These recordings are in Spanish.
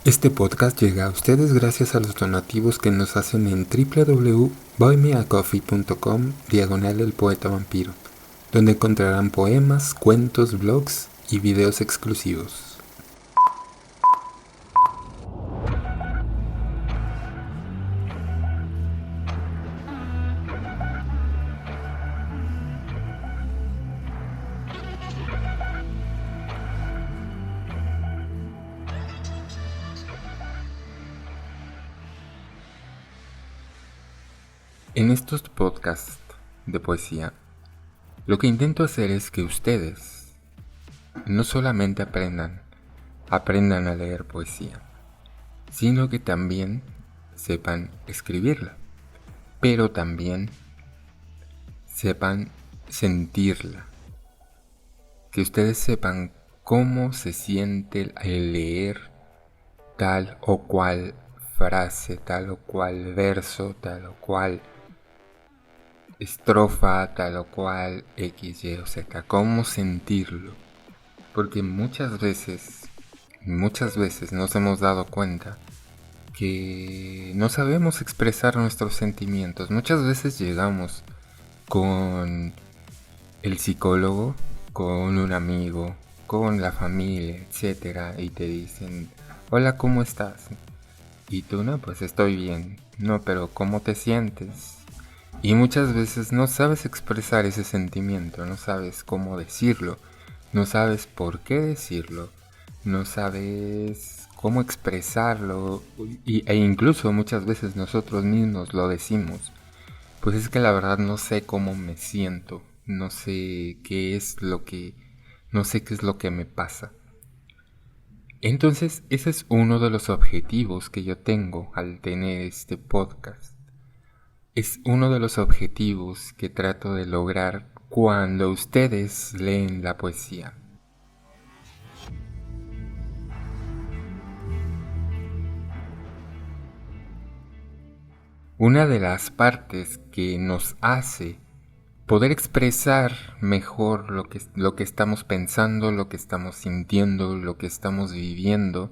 Este podcast llega a ustedes gracias a los donativos que nos hacen en www.buymeacoffee.com/el poeta vampiro, donde encontrarán poemas, cuentos, blogs y videos exclusivos. En estos podcasts de poesía, lo que intento hacer es que ustedes no solamente aprendan a leer poesía, sino que también sepan escribirla, pero también sepan sentirla, que ustedes sepan cómo se siente el leer tal o cual frase, tal o cual verso, tal o cual estrofa, tal o cual X, Y o Z, cómo sentirlo. Porque muchas veces nos hemos dado cuenta que no sabemos expresar nuestros sentimientos. Muchas veces llegamos con el psicólogo, con un amigo, con la familia, etcétera, y te dicen, hola, ¿cómo estás? Y tú, no, pues estoy bien. No, pero ¿cómo te sientes? Y muchas veces no sabes expresar ese sentimiento, no sabes cómo decirlo, no sabes por qué decirlo, no sabes cómo expresarlo, e incluso muchas veces nosotros mismos lo decimos. Pues es que la verdad no sé cómo me siento, no sé qué es lo que, no sé qué es lo que me pasa. Entonces, ese es uno de los objetivos que yo tengo al tener este podcast. Es uno de los objetivos que trato de lograr cuando ustedes leen la poesía. Una de las partes que nos hace poder expresar mejor lo que estamos pensando, lo que estamos sintiendo, lo que estamos viviendo,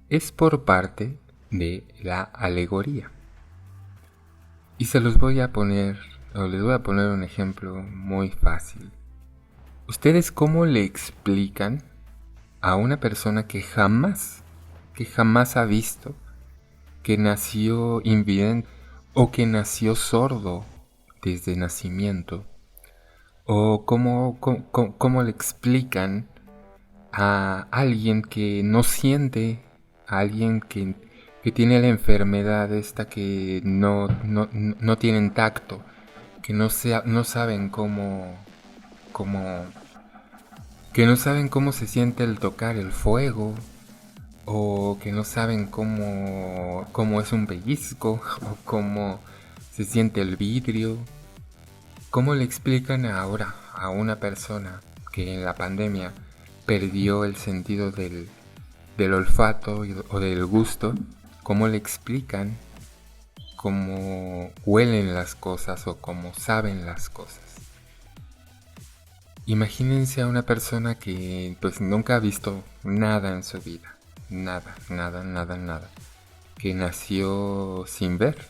es por parte de la alegoría. Y se los voy a poner, o les voy a poner un ejemplo muy fácil. ¿Ustedes cómo le explican a una persona que jamás ha visto, que nació invidente o que nació sordo desde nacimiento? ¿O cómo le explican a alguien que no siente, a alguien que tiene la enfermedad esta, que no tienen tacto, que no saben cómo, que no saben cómo se siente el tocar el fuego, o que no saben cómo es un pellizco, o cómo se siente el vidrio? ¿Cómo le explican ahora a una persona que en la pandemia perdió el sentido del olfato o del gusto? ¿Cómo le explican cómo huelen las cosas o cómo saben las cosas? Imagínense a una persona que pues nunca ha visto nada en su vida, nada, que nació sin ver.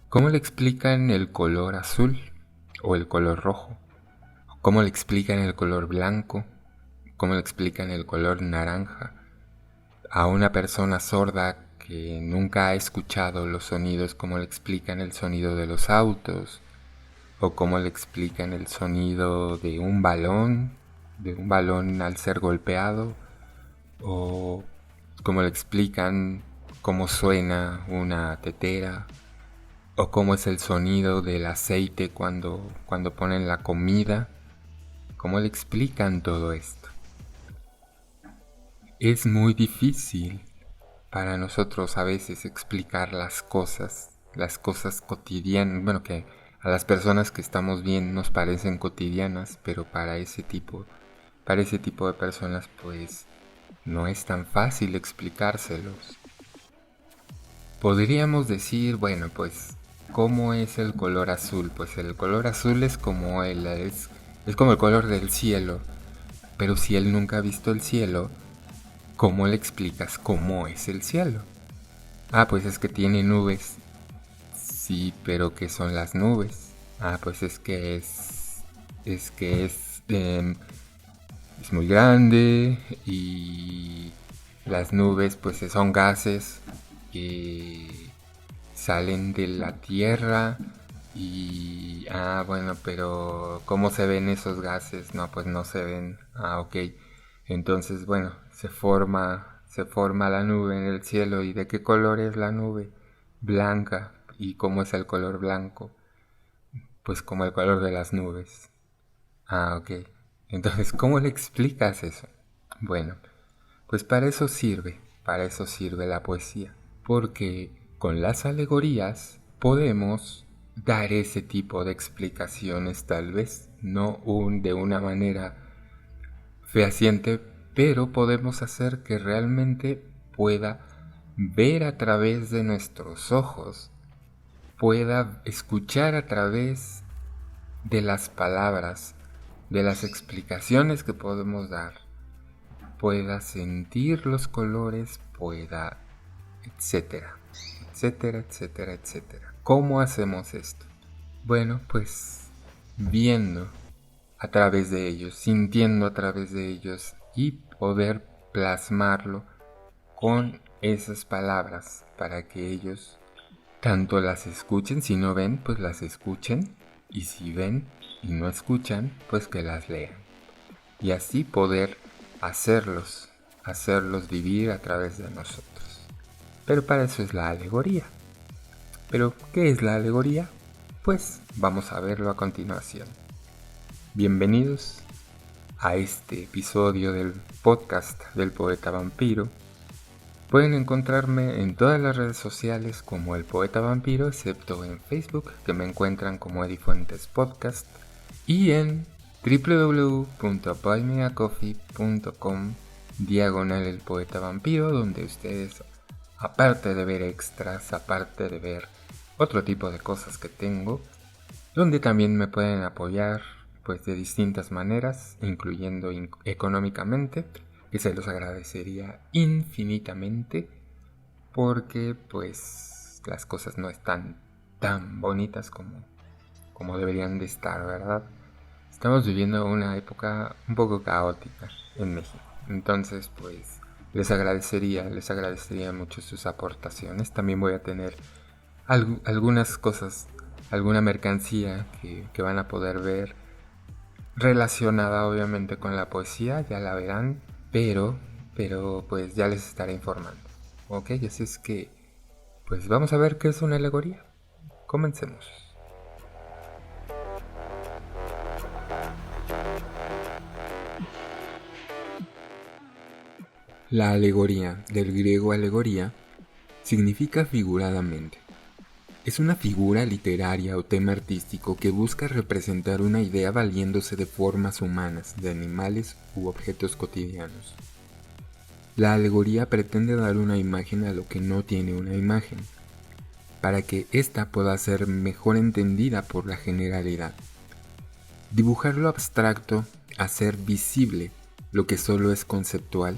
¿Cómo le explican el color azul o el color rojo? ¿Cómo le explican el color blanco? ¿Cómo le explican el color naranja? A una persona sorda que nunca ha escuchado los sonidos, ¿cómo le explican el sonido de los autos? ¿O cómo le explican el sonido de un balón al ser golpeado? ¿O cómo le explican cómo suena una tetera? ¿O cómo es el sonido del aceite cuando ponen la comida? ¿Cómo le explican todo esto? Es muy difícil para nosotros a veces explicar las cosas cotidianas, bueno, que a las personas que estamos bien nos parecen cotidianas, pero para ese tipo de personas pues no es tan fácil explicárselos. Podríamos decir, bueno, pues ¿cómo es el color azul? Pues el color azul es como es como el color del cielo, pero si él nunca ha visto el cielo, ¿cómo le explicas cómo es el cielo? Ah, pues es que tiene nubes. Sí, pero ¿qué son las nubes? Ah, pues es muy grande y las nubes pues son gases que salen de la tierra y... Ah, bueno, pero ¿cómo se ven esos gases? No, pues no se ven. Ah, ok. Entonces, bueno, se forma la nube en el cielo. ¿Y de qué color es la nube? Blanca. ¿Y cómo es el color blanco? Pues como el color de las nubes. Ah, ok. Entonces, ¿cómo le explicas eso? Bueno, pues para eso sirve la poesía. Porque con las alegorías podemos dar ese tipo de explicaciones, tal vez no de una manera fehaciente, pero podemos hacer que realmente pueda ver a través de nuestros ojos, pueda escuchar a través de las palabras, de las explicaciones que podemos dar, pueda sentir los colores, pueda, etcétera, etcétera, etcétera, etcétera. ¿Cómo hacemos esto? Bueno, pues viendo a través de ellos, sintiendo a través de ellos y poder plasmarlo con esas palabras para que ellos tanto las escuchen, si no ven, pues las escuchen, y si ven y no escuchan, pues que las lean. Y así poder hacerlos vivir a través de nosotros. Pero para eso es la alegoría. ¿Pero qué es la alegoría? Pues vamos a verlo a continuación. Bienvenidos a este episodio del podcast del Poeta Vampiro. Pueden encontrarme en todas las redes sociales como el Poeta Vampiro, excepto en Facebook, que me encuentran como Edifuentes Podcast, y en www.buymeacoffee.com/el Poeta Vampiro, donde ustedes, aparte de ver extras, aparte de ver otro tipo de cosas que tengo, donde también me pueden apoyar pues de distintas maneras, incluyendo económicamente, que se los agradecería infinitamente, porque pues las cosas no están tan bonitas como deberían de estar, ¿verdad? Estamos viviendo una época un poco caótica en México, entonces pues les agradecería mucho sus aportaciones. También voy a tener algunas cosas, alguna mercancía que van a poder ver relacionada obviamente con la poesía, ya la verán, pero pues ya les estaré informando. Ok, así es que pues vamos a ver qué es una alegoría. Comencemos. La alegoría, del griego alegoría, significa figuradamente. Es una figura literaria o tema artístico que busca representar una idea valiéndose de formas humanas, de animales u objetos cotidianos. La alegoría pretende dar una imagen a lo que no tiene una imagen, para que ésta pueda ser mejor entendida por la generalidad. Dibujar lo abstracto, hacer visible lo que solo es conceptual,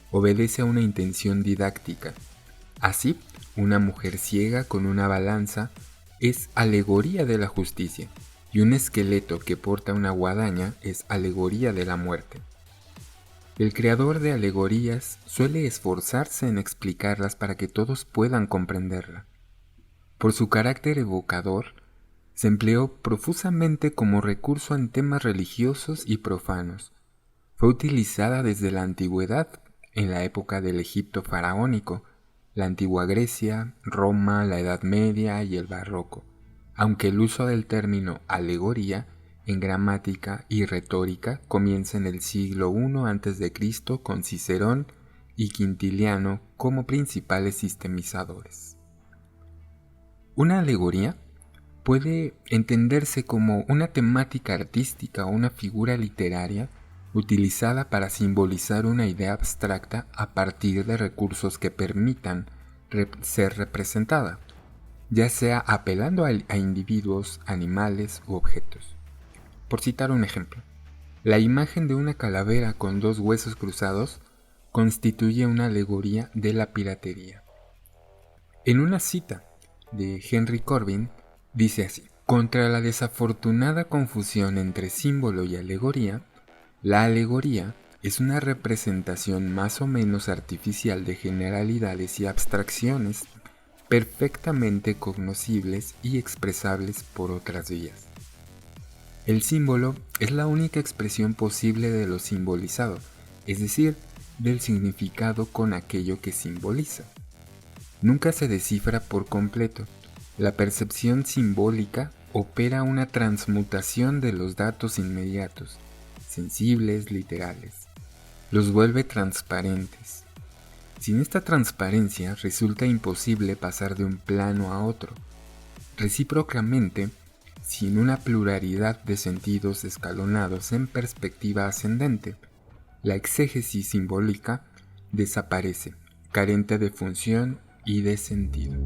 obedece a una intención didáctica. Así, una mujer ciega con una balanza es alegoría de la justicia, y un esqueleto que porta una guadaña es alegoría de la muerte. El creador de alegorías suele esforzarse en explicarlas para que todos puedan comprenderla. Por su carácter evocador, se empleó profusamente como recurso en temas religiosos y profanos. Fue utilizada desde la antigüedad, en la época del Egipto faraónico, la antigua Grecia, Roma, la Edad Media y el Barroco, aunque el uso del término alegoría en gramática y retórica comienza en el siglo I a.C. con Cicerón y Quintiliano como principales sistemizadores. Una alegoría puede entenderse como una temática artística o una figura literaria utilizada para simbolizar una idea abstracta a partir de recursos que permitan ser representada, ya sea apelando a individuos, animales u objetos. Por citar un ejemplo, la imagen de una calavera con dos huesos cruzados constituye una alegoría de la piratería. En una cita de Henry Corbin dice así: contra la desafortunada confusión entre símbolo y alegoría, la alegoría es una representación más o menos artificial de generalidades y abstracciones perfectamente cognoscibles y expresables por otras vías. El símbolo es la única expresión posible de lo simbolizado, es decir, del significado con aquello que simboliza. Nunca se descifra por completo. La percepción simbólica opera una transmutación de los datos inmediatos, sensibles, literales. Los vuelve transparentes. Sin esta transparencia resulta imposible pasar de un plano a otro. Recíprocamente, sin una pluralidad de sentidos escalonados en perspectiva ascendente, la exégesis simbólica desaparece, carente de función y de sentido.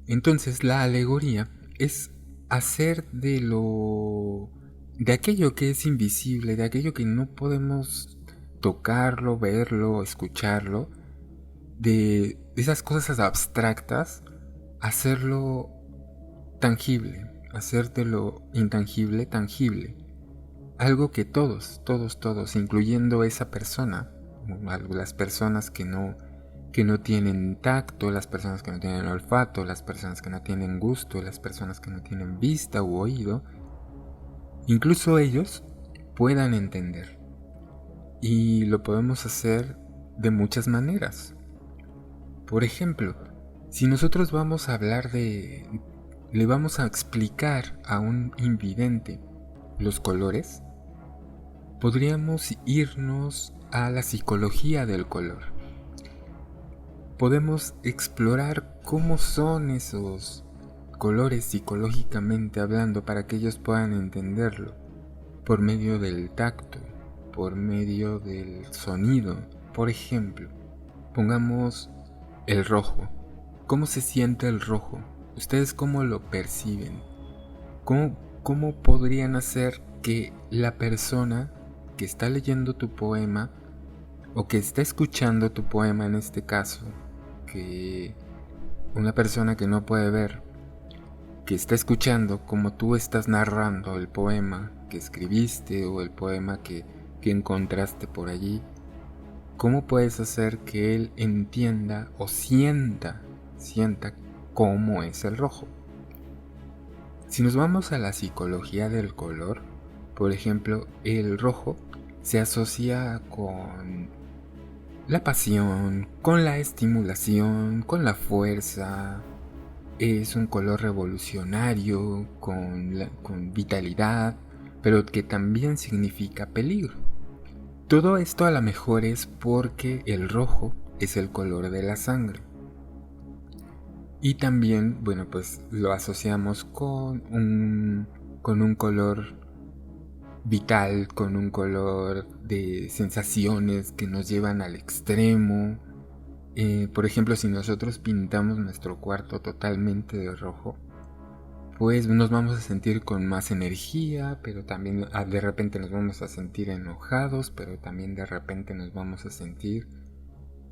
Entonces, la alegoría es hacer de aquello que es invisible, de aquello que no podemos tocarlo, verlo, escucharlo, de esas cosas abstractas, hacerlo tangible, hacer de lo intangible tangible. Algo que todos, incluyendo esa persona, las personas que no tienen tacto, las personas que no tienen olfato, las personas que no tienen gusto, las personas que no tienen vista u oído, incluso ellos puedan entender. Y lo podemos hacer de muchas maneras. Por ejemplo, si nosotros vamos a le vamos a explicar a un invidente los colores, podríamos irnos a la psicología del color. Podemos explorar cómo son esos colores psicológicamente hablando para que ellos puedan entenderlo, por medio del tacto, por medio del sonido. Por ejemplo, pongamos el rojo. ¿Cómo se siente el rojo? ¿Ustedes cómo lo perciben? ¿Cómo podrían hacer que la persona que está leyendo tu poema o que está escuchando tu poema, en este caso, que una persona que no puede ver, que está escuchando como tú estás narrando el poema que escribiste o el poema que encontraste por allí, cómo puedes hacer que él entienda o sienta cómo es el rojo? Si nos vamos a la psicología del color, por ejemplo, el rojo se asocia con la pasión, con la estimulación, con la fuerza. Es un color revolucionario, con vitalidad, pero que también significa peligro. Todo esto a lo mejor es porque el rojo es el color de la sangre. Y también, bueno, pues lo asociamos con un color vital, con un color de sensaciones que nos llevan al extremo. Por ejemplo, si nosotros pintamos nuestro cuarto totalmente de rojo, pues nos vamos a sentir con más energía, pero también de repente nos vamos a sentir enojados, pero también de repente nos vamos a sentir,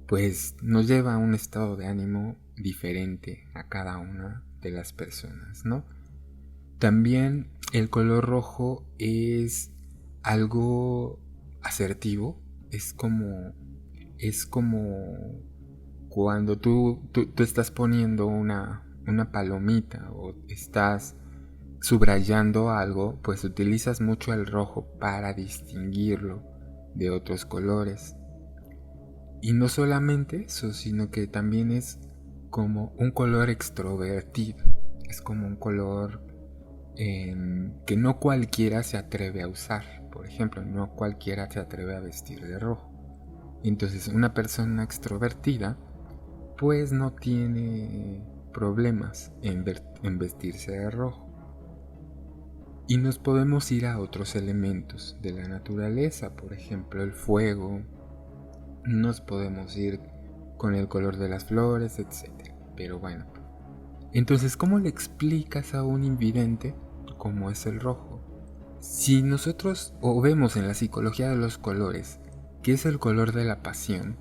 pues nos lleva a un estado de ánimo diferente a cada una de las personas, ¿no? También el color rojo es algo asertivo, es como cuando tú estás poniendo una palomita o estás subrayando algo, pues utilizas mucho el rojo para distinguirlo de otros colores. Y no solamente eso, sino que también es como un color extrovertido. Es como un color que no cualquiera se atreve a usar. Por ejemplo, no cualquiera se atreve a vestir de rojo. Entonces, una persona extrovertida pues no tiene problemas en vestirse de rojo. Y nos podemos ir a otros elementos de la naturaleza, por ejemplo el fuego, nos podemos ir con el color de las flores, etc. Pero bueno, Entonces, ¿cómo le explicas a un invidente cómo es el rojo? Si nosotros o vemos en la psicología de los colores que es el color de la pasión,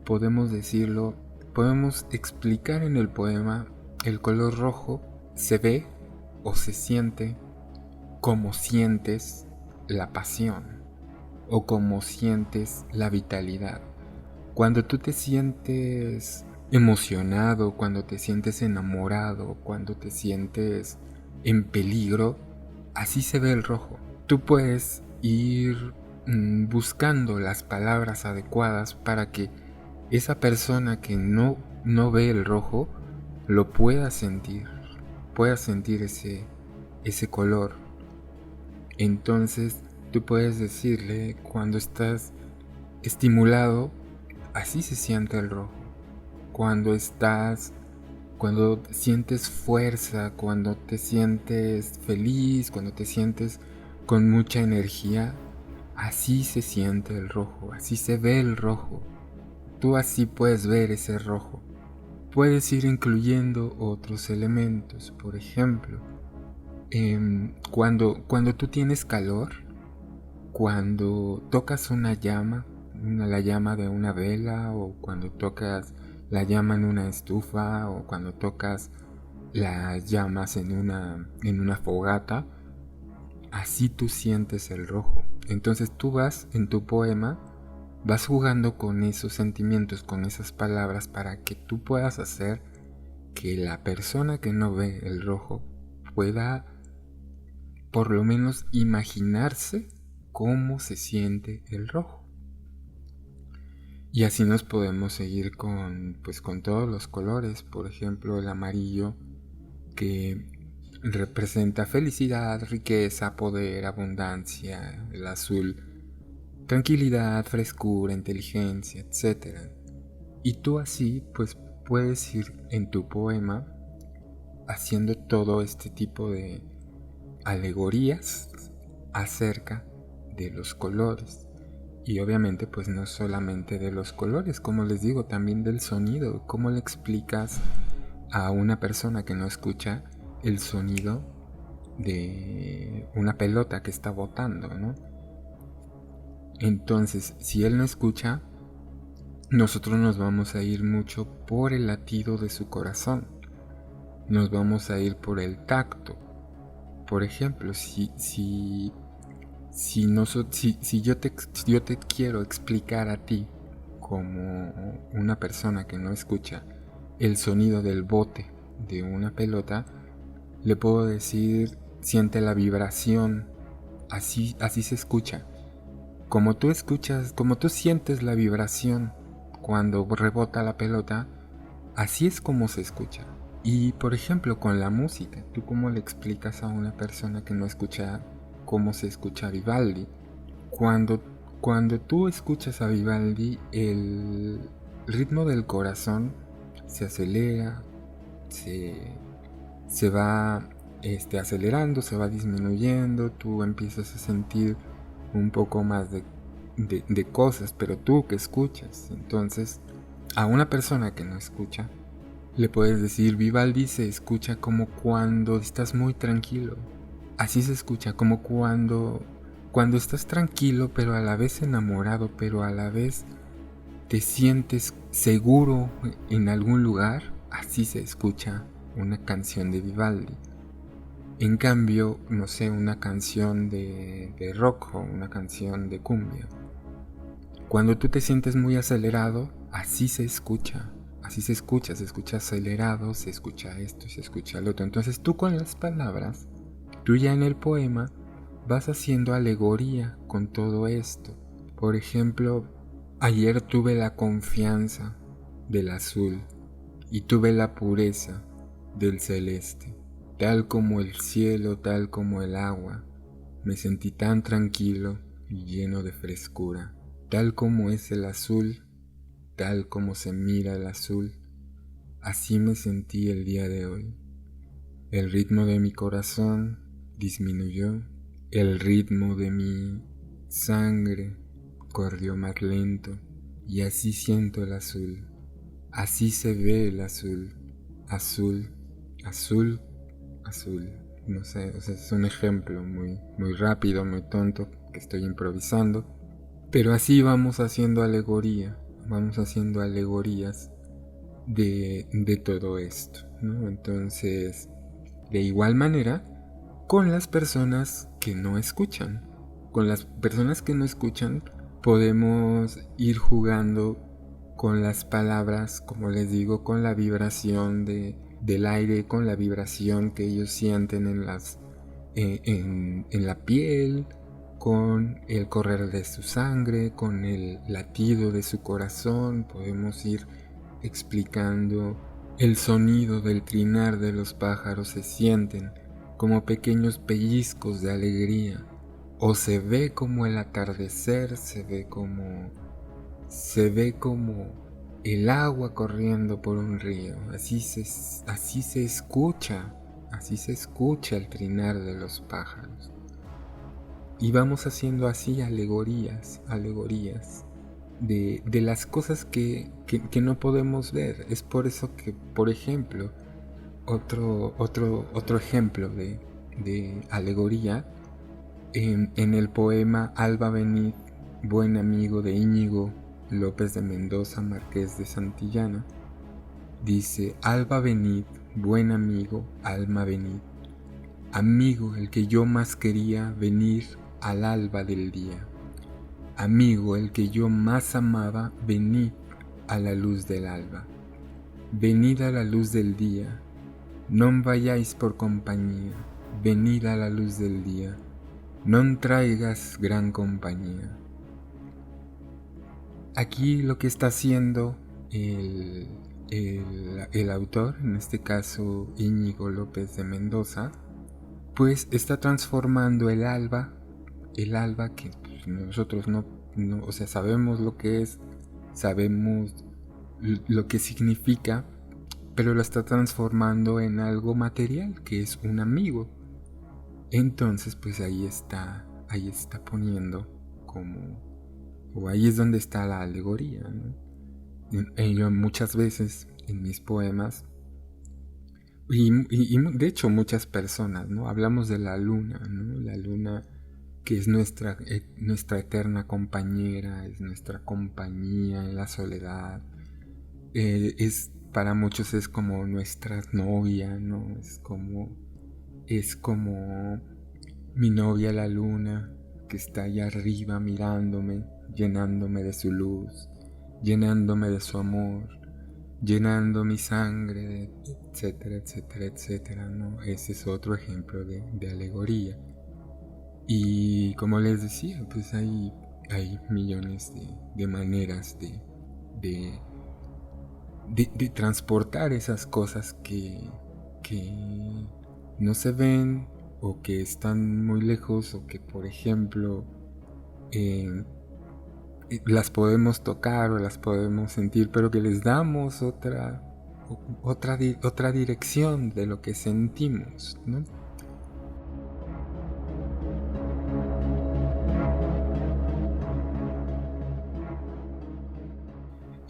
podemos decirlo, podemos explicar en el poema el color rojo se ve o se siente como sientes la pasión o como sientes la vitalidad. Cuando tú te sientes emocionado, cuando te sientes enamorado, cuando te sientes en peligro, así se ve el rojo. Tú puedes ir buscando las palabras adecuadas para que esa persona que no ve el rojo lo pueda sentir ese color. Entonces tú puedes decirle, cuando estás estimulado, así se siente el rojo. Cuando sientes fuerza, cuando te sientes feliz, cuando te sientes con mucha energía, así se siente el rojo, así se ve el rojo. Tú así puedes ver ese rojo. Puedes ir incluyendo otros elementos, por ejemplo, cuando tú tienes calor, cuando tocas una llama, la llama de una vela, o cuando tocas la llama en una estufa, o cuando tocas las llamas en una fogata, así tú sientes el rojo. Entonces tú vas en tu poema, vas jugando con esos sentimientos, con esas palabras, para que tú puedas hacer que la persona que no ve el rojo pueda por lo menos imaginarse cómo se siente el rojo. Y así nos podemos seguir con todos los colores. Por ejemplo, el amarillo, que representa felicidad, riqueza, poder, abundancia. El azul, tranquilidad, frescura, inteligencia, etc. Y tú así puedes ir en tu poema haciendo todo este tipo de alegorías acerca de los colores. Y obviamente no solamente de los colores, como les digo, también del sonido. ¿Cómo le explicas a una persona que no escucha el sonido de una pelota que está botando, ¿no? Entonces, si él no escucha, nosotros nos vamos a ir mucho por el latido de su corazón. Nos vamos a ir por el tacto. Por ejemplo, si yo te quiero explicar a ti, como una persona que no escucha, el sonido del bote de una pelota, le puedo decir, siente la vibración, así se escucha. Como tú sientes la vibración cuando rebota la pelota, así es como se escucha. Y por ejemplo, con la música, ¿tú cómo le explicas a una persona que no escucha cómo se escucha Vivaldi? Cuando tú escuchas a Vivaldi, el ritmo del corazón se acelera, se va acelerando, se va disminuyendo, tú empiezas a sentir un poco más de cosas, pero tú que escuchas. Entonces, a una persona que no escucha, le puedes decir, Vivaldi se escucha como cuando estás muy tranquilo. Así se escucha, como cuando estás tranquilo, pero a la vez enamorado, pero a la vez te sientes seguro en algún lugar. Así se escucha una canción de Vivaldi. En cambio, no sé, una canción de rock o una canción de cumbia, cuando tú te sientes muy acelerado, así se escucha acelerado, se escucha esto, se escucha lo otro. Entonces tú con las palabras, tú ya en el poema vas haciendo alegoría con todo esto. Por ejemplo, ayer tuve la confianza del azul y tuve la pureza del celeste. Tal como el cielo, tal como el agua, me sentí tan tranquilo y lleno de frescura. Tal como es el azul, tal como se mira el azul, así me sentí el día de hoy. El ritmo de mi corazón disminuyó, el ritmo de mi sangre corrió más lento, y así siento el azul. Así se ve el azul, azul azul, azul. No sé, o sea, es un ejemplo muy rápido, muy tonto que estoy improvisando. Pero así vamos haciendo alegorías de todo esto, ¿no? Entonces, de igual manera, con las personas que no escuchan. Con las personas que no escuchan podemos ir jugando con las palabras, como les digo, con la vibración del aire, con la vibración que ellos sienten en la piel, con el correr de su sangre, con el latido de su corazón. Podemos ir explicando el sonido del trinar de los pájaros. Se sienten como pequeños pellizcos de alegría, o se ve como el atardecer, se ve como el agua corriendo por un río. Así se escucha el trinar de los pájaros. Y vamos haciendo así alegorías de las cosas que no podemos ver. Es por eso que, por ejemplo, otro ejemplo de alegoría, en el poema Alba Venid, buen amigo de Íñigo López de Mendoza, marqués de Santillana, dice: Alba venid, buen amigo, alma venid, amigo el que yo más quería venir al alba del día, amigo el que yo más amaba, venid a la luz del alba, venid a la luz del día, non vayáis por compañía, venid a la luz del día, non traigas gran compañía. Aquí lo que está haciendo el autor, en este caso Íñigo López de Mendoza, pues está transformando el alba que pues, nosotros no, o sea, sabemos lo que es, sabemos lo que significa, pero lo está transformando en algo material, que es un amigo. Entonces, pues ahí está poniendo como, o ahí es donde está la alegoría, ¿no? Yo muchas veces en mis poemas, y de hecho muchas personas, ¿no? Hablamos de la luna, ¿no? La luna que es nuestra eterna compañera, es nuestra compañía en la soledad. Para muchos es como nuestra novia, ¿no? Es como mi novia la luna, que está allá arriba mirándome, llenándome de su luz, llenándome de su amor, llenando mi sangre, etcétera, etcétera, etcétera, ¿no? Ese es otro ejemplo de alegoría. Y como les decía, pues hay millones de maneras de transportar esas cosas que no se ven, o que están muy lejos, o que, por ejemplo, las podemos tocar o las podemos sentir, pero que les damos otra dirección de lo que sentimos, ¿no?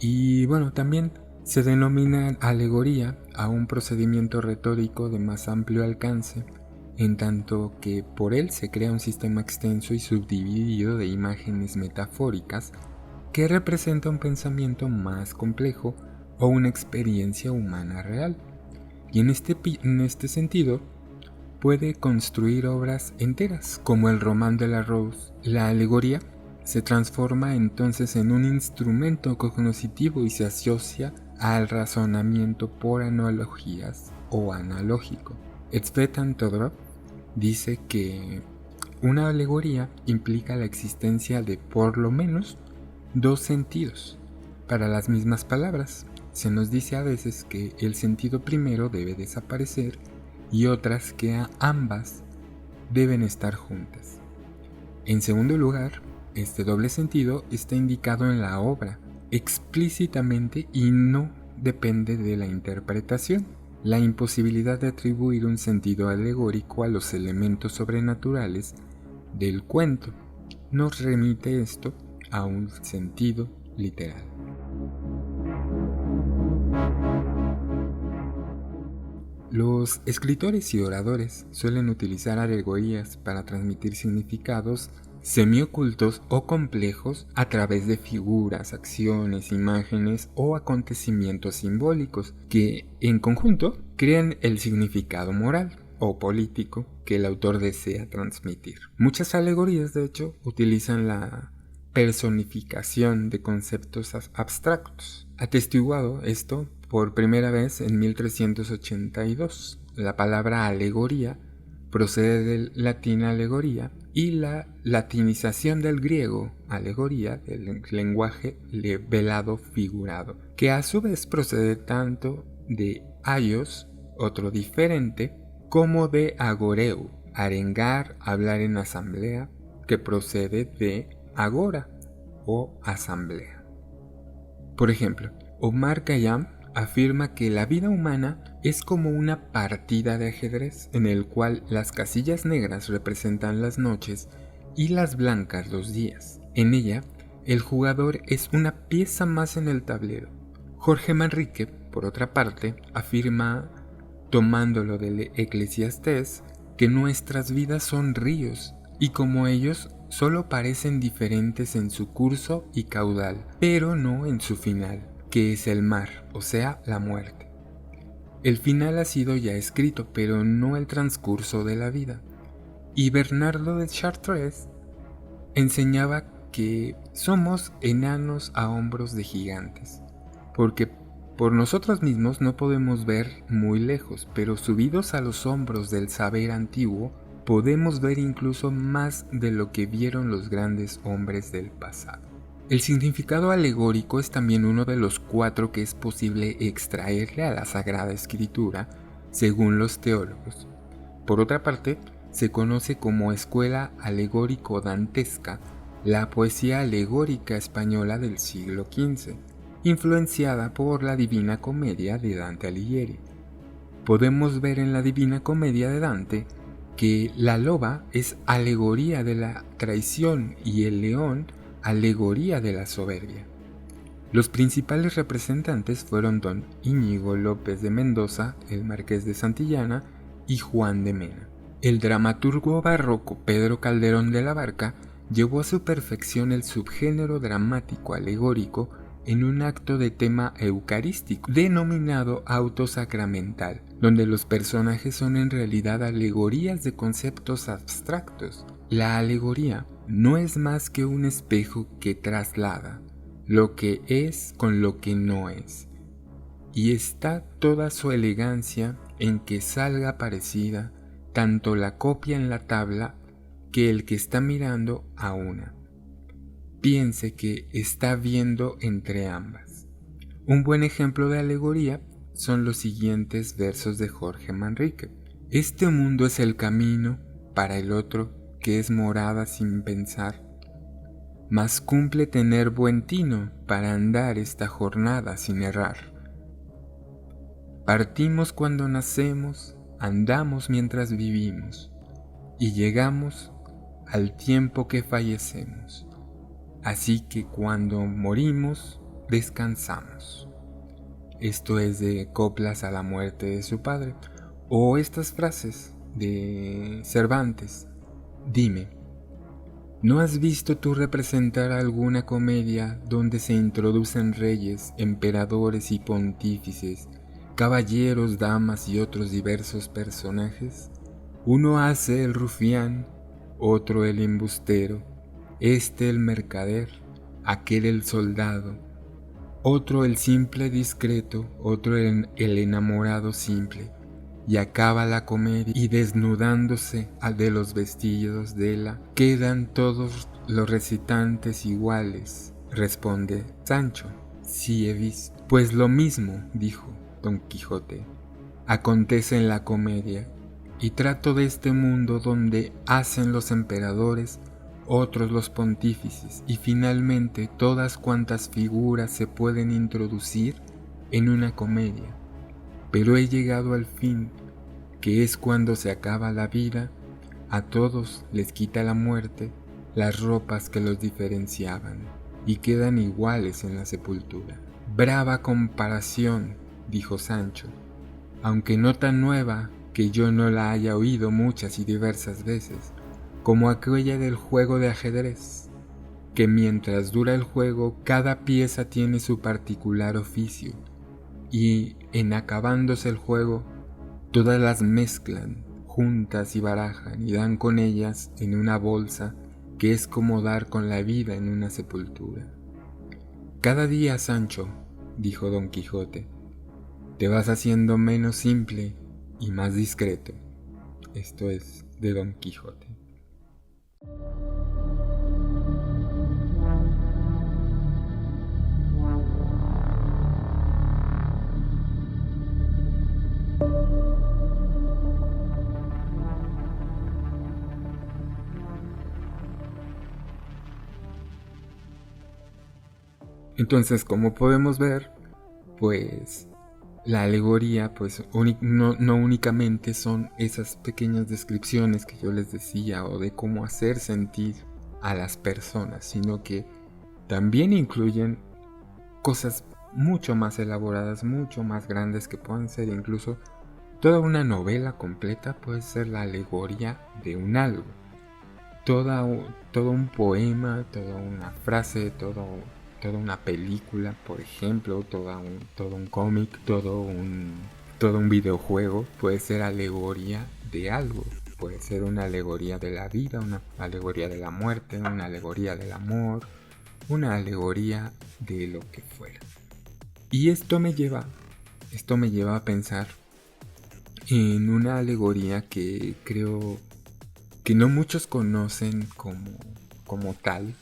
Y bueno, también se denomina alegoría a un procedimiento retórico de más amplio alcance, en tanto que por él se crea un sistema extenso y subdividido de imágenes metafóricas que representa un pensamiento más complejo o una experiencia humana real. Y en este sentido, puede construir obras enteras, como el Román de la Rose. La alegoría se transforma entonces en un instrumento cognoscitivo y se asocia al razonamiento por analogías o analógico. Tzvetan Todorov dice que una alegoría implica la existencia de por lo menos dos sentidos para las mismas palabras. Se nos dice a veces que el sentido primero debe desaparecer y otras que ambas deben estar juntas. En segundo lugar, este doble sentido está indicado en la obra explícitamente y no depende de la interpretación. La imposibilidad de atribuir un sentido alegórico a los elementos sobrenaturales del cuento nos remite esto a un sentido literal. Los escritores y oradores suelen utilizar alegorías para transmitir significados semiocultos o complejos a través de figuras, acciones, imágenes o acontecimientos simbólicos que, en conjunto, crean el significado moral o político que el autor desea transmitir. Muchas alegorías, de hecho, utilizan la personificación de conceptos abstractos. Atestiguado esto por primera vez en 1382. La palabra alegoría procede del latín alegoría y la latinización del griego alegoría, del lenguaje velado figurado, que a su vez procede tanto de aios, otro diferente, como de agoreu, arengar, hablar en asamblea, que procede de agora o asamblea. Por ejemplo, Omar Khayyam afirma que la vida humana es como una partida de ajedrez en el cual las casillas negras representan las noches y las blancas los días. En ella, el jugador es una pieza más en el tablero. Jorge Manrique, por otra parte, afirma, tomándolo del Eclesiastés, que nuestras vidas son ríos y como ellos solo parecen diferentes en su curso y caudal, pero no en su final, que es el mar, o sea, la muerte. El final ha sido ya escrito, pero no el transcurso de la vida. Y Bernardo de Chartres enseñaba que somos enanos a hombros de gigantes, porque por nosotros mismos no podemos ver muy lejos, pero subidos a los hombros del saber antiguo, podemos ver incluso más de lo que vieron los grandes hombres del pasado. El significado alegórico es también uno de los 4 que es posible extraerle a la Sagrada Escritura, según los teólogos. Por otra parte, se conoce como escuela alegórico-dantesca la poesía alegórica española del siglo XV, influenciada por la Divina Comedia de Dante Alighieri. Podemos ver en la Divina Comedia de Dante que la loba es alegoría de la traición y el león alegoría de la soberbia. Los principales representantes fueron don Íñigo López de Mendoza, el marqués de Santillana, y Juan de Mena. El dramaturgo barroco Pedro Calderón de la Barca llevó a su perfección el subgénero dramático alegórico en un acto de tema eucarístico denominado auto sacramental, donde los personajes son en realidad alegorías de conceptos abstractos. La alegoría no es más que un espejo que traslada lo que es con lo que no es, y está toda su elegancia en que salga parecida tanto la copia en la tabla que el que está mirando a una piense que está viendo entre ambas. Un buen ejemplo de alegoría son los siguientes versos de Jorge Manrique. Este mundo es el camino para el otro que es morada sin pensar, mas cumple tener buen tino para andar esta jornada sin errar. Partimos cuando nacemos, andamos mientras vivimos, y llegamos al tiempo que fallecemos. Así que cuando morimos, descansamos. Esto es de Coplas a la muerte de su padre, o estas frases de Cervantes. Dime, ¿no has visto tú representar alguna comedia donde se introducen reyes, emperadores y pontífices, caballeros, damas y otros diversos personajes? Uno hace el rufián, otro el embustero, este el mercader, aquel el soldado, otro el simple discreto, otro el enamorado simple, y acaba la comedia y desnudándose de los vestidos de la, quedan todos los recitantes iguales, responde Sancho. Sí he visto. Pues lo mismo, dijo Don Quijote, acontece en la comedia, y trato de este mundo donde hacen los emperadores, otros los pontífices, y finalmente todas cuantas figuras se pueden introducir en una comedia. Pero he llegado al fin, que es cuando se acaba la vida, a todos les quita la muerte las ropas que los diferenciaban, y quedan iguales en la sepultura. Brava comparación, dijo Sancho, aunque no tan nueva que yo no la haya oído muchas y diversas veces, como aquella del juego de ajedrez, que mientras dura el juego cada pieza tiene su particular oficio, y en acabándose el juego, todas las mezclan juntas y barajan y dan con ellas en una bolsa que es como dar con la vida en una sepultura. Cada día, Sancho, dijo Don Quijote, te vas haciendo menos simple y más discreto. Esto es de Don Quijote. Entonces, como podemos ver, pues la alegoría pues no únicamente son esas pequeñas descripciones que yo les decía o de cómo hacer sentir a las personas, sino que también incluyen cosas mucho más elaboradas, mucho más grandes, que pueden ser incluso toda una novela completa, puede ser la alegoría de un algo, todo un poema, toda una frase, toda una película, por ejemplo, todo un cómic, todo un videojuego puede ser alegoría de algo. Puede ser una alegoría de la vida, una alegoría de la muerte, una alegoría del amor, una alegoría de lo que fuera. Y esto me lleva a pensar en una alegoría que creo que no muchos conocen como tal,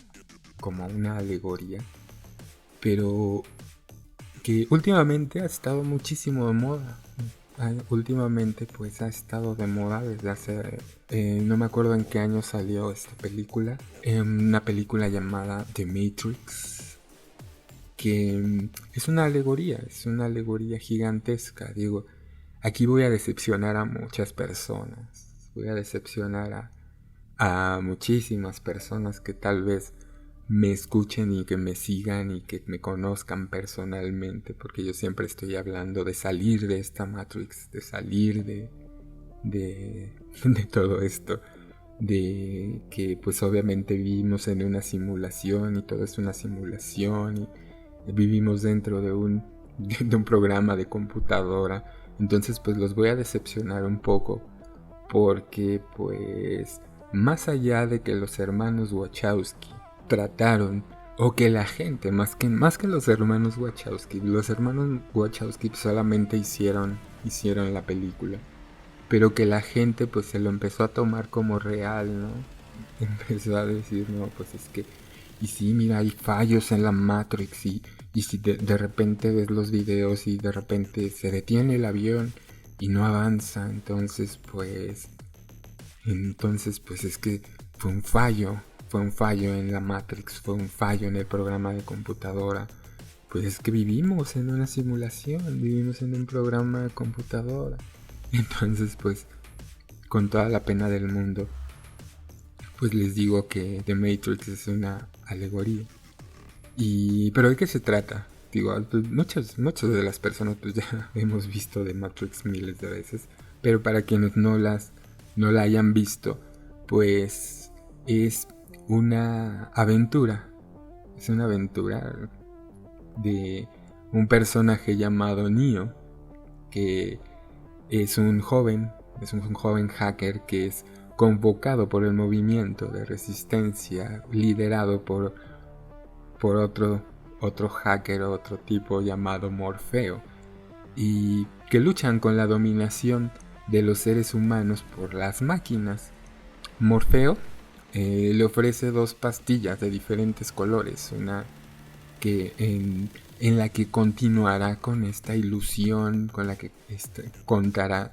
como una alegoría, pero que últimamente ha estado muchísimo de moda. Últimamente pues ha estado de moda desde hace... no me acuerdo en qué año salió esta película. Una película llamada The Matrix, que es una alegoría gigantesca. Digo, aquí voy a decepcionar a muchas personas. Voy a decepcionar a muchísimas personas que tal vez me escuchen y que me sigan y que me conozcan personalmente, porque yo siempre estoy hablando de salir de esta Matrix, de salir de todo esto, de que pues obviamente vivimos en una simulación y todo es una simulación y vivimos dentro de un programa de computadora. Entonces pues los voy a decepcionar un poco, porque pues más allá de que los hermanos Wachowski trataron, o que la gente, más que los hermanos Wachowski solamente hicieron la película, pero que la gente pues se lo empezó a tomar como real, ¿no? Empezó a decir, no, pues es que, y sí, mira, hay fallos en la Matrix, y si de repente ves los videos y de repente se detiene el avión y no avanza, entonces pues es que fue un fallo en la Matrix, fue un fallo en el programa de computadora. Pues es que vivimos en una simulación, vivimos en un programa de computadora. Entonces pues con toda la pena del mundo, pues les digo que The Matrix es una alegoría. Pero ¿de qué se trata? Digo, pues muchas de las personas pues ya hemos visto The Matrix miles de veces, pero para quienes no la hayan visto, pues es una aventura. Es una aventura de un personaje llamado Neo, que es un joven hacker que es convocado por el movimiento de resistencia liderado por otro hacker, otro tipo llamado Morfeo, y que luchan con la dominación de los seres humanos por las máquinas. Morfeo le ofrece 2 pastillas de diferentes colores, una que en la que continuará con esta ilusión, con la que continuará,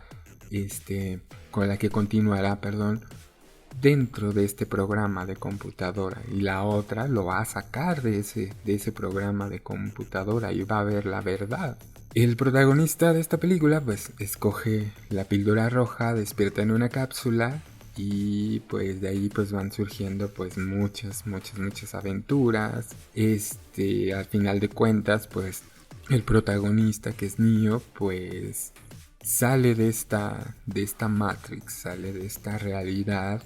dentro de este programa de computadora, y la otra lo va a sacar de ese programa de computadora y va a ver la verdad. El protagonista de esta película pues escoge la píldora roja, despierta en una cápsula, y pues de ahí pues van surgiendo pues muchas aventuras. Al final de cuentas pues el protagonista, que es Neo, pues sale de esta Matrix, sale de esta realidad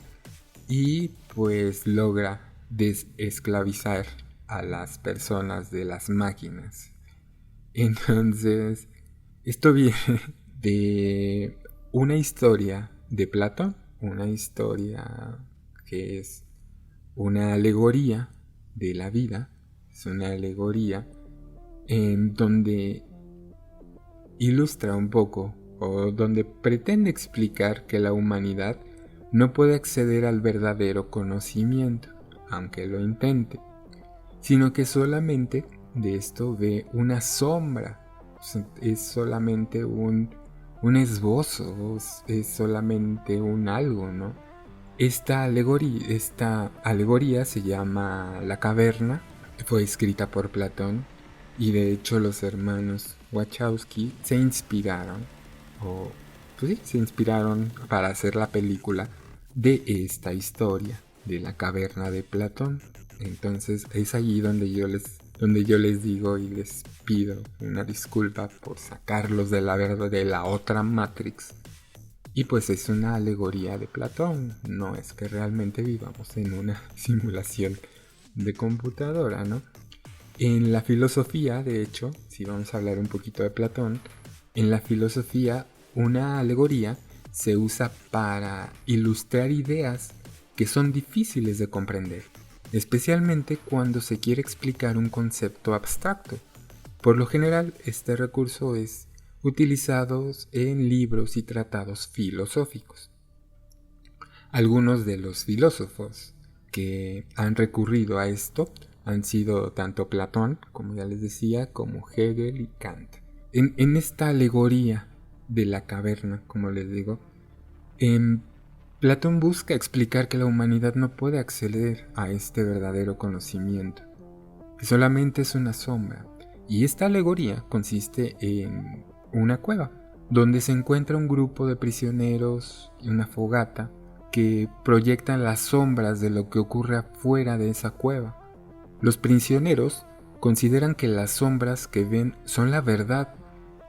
y pues logra desesclavizar a las personas de las máquinas. Entonces, esto viene de una historia de Platón, una historia que es una alegoría de la vida, es una alegoría en donde ilustra un poco o donde pretende explicar que la humanidad no puede acceder al verdadero conocimiento, aunque lo intente, sino que solamente de esto ve una sombra, es solamente un esbozo, es solamente un algo, ¿no? Esta alegoría se llama La Caverna, fue escrita por Platón y de hecho los hermanos Wachowski se inspiraron, o pues sí, se inspiraron para hacer la película de esta historia, de la caverna de Platón. Entonces es allí donde yo les digo y les pido una disculpa por sacarlos de la otra Matrix. Y pues es una alegoría de Platón, no es que realmente vivamos en una simulación de computadora, ¿no? En la filosofía, de hecho, si vamos a hablar un poquito de Platón, en la filosofía una alegoría se usa para ilustrar ideas que son difíciles de comprender, especialmente cuando se quiere explicar un concepto abstracto. Por lo general, este recurso es utilizado en libros y tratados filosóficos. Algunos de los filósofos que han recurrido a esto han sido tanto Platón, como ya les decía, como Hegel y Kant. En esta alegoría de la caverna, como les digo, Platón busca explicar que la humanidad no puede acceder a este verdadero conocimiento, que solamente es una sombra. Y esta alegoría consiste en una cueva, donde se encuentra un grupo de prisioneros y una fogata que proyectan las sombras de lo que ocurre afuera de esa cueva. Los prisioneros consideran que las sombras que ven son la verdad,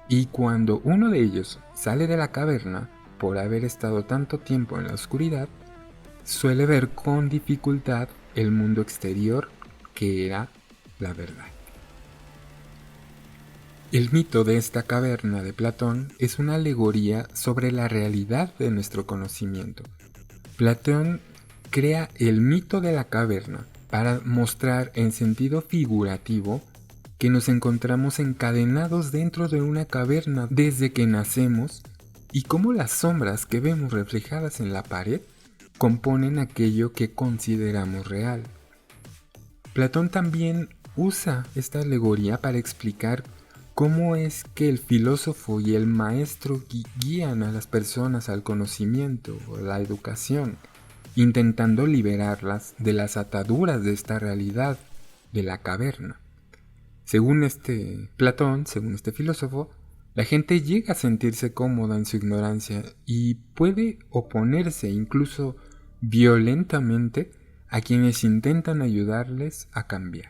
y cuando uno de ellos sale de la caverna por haber estado tanto tiempo en la oscuridad, suele ver con dificultad el mundo exterior que era la verdad. El mito de esta caverna de Platón es una alegoría sobre la realidad de nuestro conocimiento. Platón crea el mito de la caverna para mostrar en sentido figurativo que nos encontramos encadenados dentro de una caverna desde que nacemos y cómo las sombras que vemos reflejadas en la pared componen aquello que consideramos real. Platón también usa esta alegoría para explicar cómo es que el filósofo y el maestro guían a las personas al conocimiento o la educación, intentando liberarlas de las ataduras de esta realidad de la caverna. Según Platón, según este filósofo, la gente llega a sentirse cómoda en su ignorancia y puede oponerse incluso violentamente a quienes intentan ayudarles a cambiar.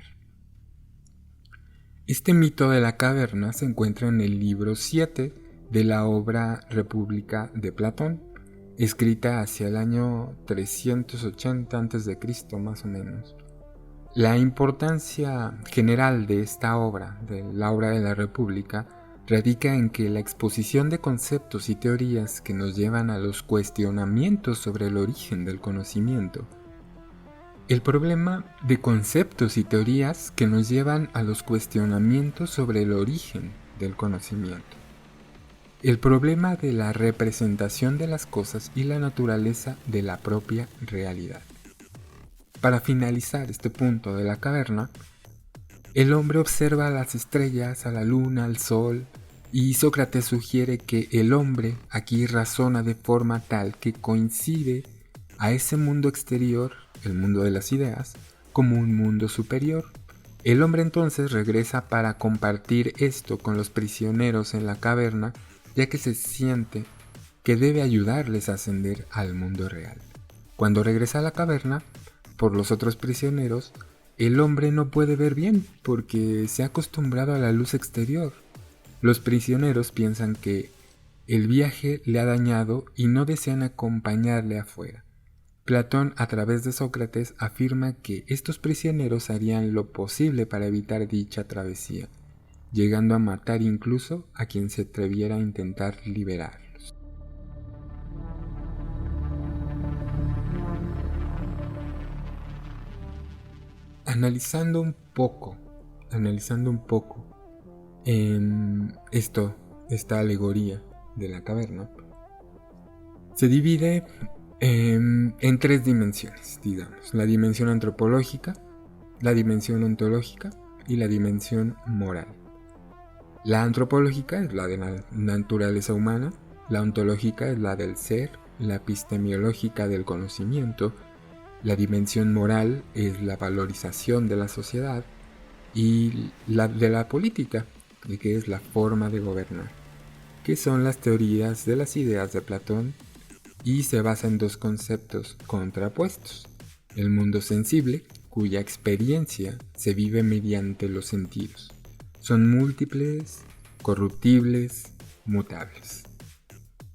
Este mito de la caverna se encuentra en el libro 7 de la obra República de Platón, escrita hacia el año 380 a.C. más o menos. La importancia general de esta obra, de la obra de la República, radica en que la exposición de conceptos y teorías que nos llevan a los cuestionamientos sobre el origen del conocimiento. El problema de conceptos y teorías que nos llevan a los cuestionamientos sobre el origen del conocimiento. El problema de la representación de las cosas y la naturaleza de la propia realidad. Para finalizar este punto de la caverna, el hombre observa las estrellas, a la luna, al sol, y Sócrates sugiere que el hombre aquí razona de forma tal que coincide a ese mundo exterior, el mundo de las ideas, como un mundo superior. El hombre entonces regresa para compartir esto con los prisioneros en la caverna, ya que se siente que debe ayudarles a ascender al mundo real. Cuando regresa a la caverna, por los otros prisioneros, el hombre no puede ver bien porque se ha acostumbrado a la luz exterior. Los prisioneros piensan que El viaje le ha dañado y no desean acompañarle afuera. Platón, a través de Sócrates, afirma que estos prisioneros harían lo posible para evitar dicha travesía, llegando a matar incluso a quien se atreviera a intentar liberarlos. Analizando un poco en esta alegoría de la caverna, se divide en 3 dimensiones, digamos: la dimensión antropológica, la dimensión ontológica y la dimensión moral. La antropológica es la de la naturaleza humana, la ontológica es la del ser, la epistemológica del conocimiento, la dimensión moral es la valorización de la sociedad y la de la política, que es la forma de gobernar, que son las teorías de las ideas de Platón, y se basa en 2 conceptos contrapuestos: el mundo sensible, cuya experiencia se vive mediante los sentidos. Son múltiples, corruptibles, mutables.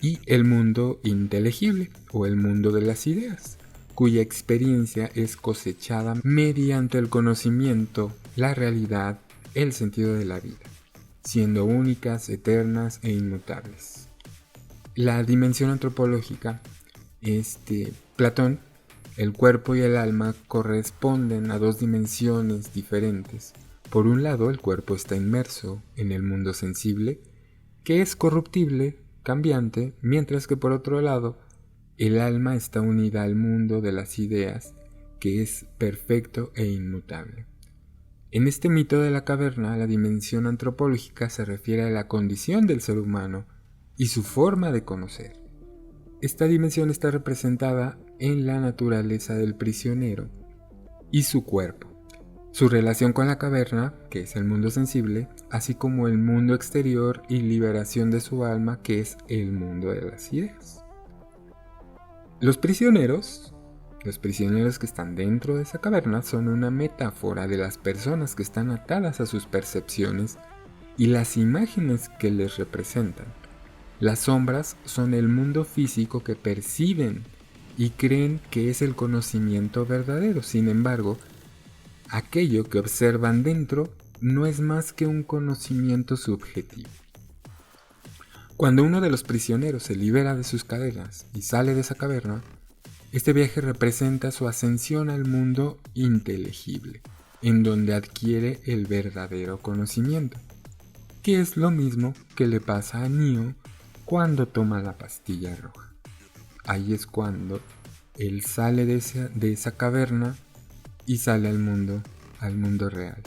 Y el mundo inteligible, o el mundo de las ideas, cuya experiencia es cosechada mediante el conocimiento, la realidad, el sentido de la vida, siendo únicas, eternas e inmutables. La dimensión antropológica, Platón, el cuerpo y el alma corresponden a 2 dimensiones diferentes. Por un lado, el cuerpo está inmerso en el mundo sensible, que es corruptible, cambiante, mientras que por otro lado, el alma está unida al mundo de las ideas, que es perfecto e inmutable. En este mito de la caverna, la dimensión antropológica se refiere a la condición del ser humano y su forma de conocer. Esta dimensión está representada en la naturaleza del prisionero y su cuerpo, su relación con la caverna, que es el mundo sensible, así como el mundo exterior y liberación de su alma, que es el mundo de las ideas. Los prisioneros que están dentro de esa caverna son una metáfora de las personas que están atadas a sus percepciones y las imágenes que les representan. Las sombras son el mundo físico que perciben y creen que es el conocimiento verdadero. Sin embargo, aquello que observan dentro no es más que un conocimiento subjetivo. Cuando uno de los prisioneros se libera de sus cadenas y sale de esa caverna, este viaje representa su ascensión al mundo inteligible, en donde adquiere el verdadero conocimiento, que es lo mismo que le pasa a Neo cuando toma la pastilla roja. Ahí es cuando él sale de esa caverna y sale al mundo real.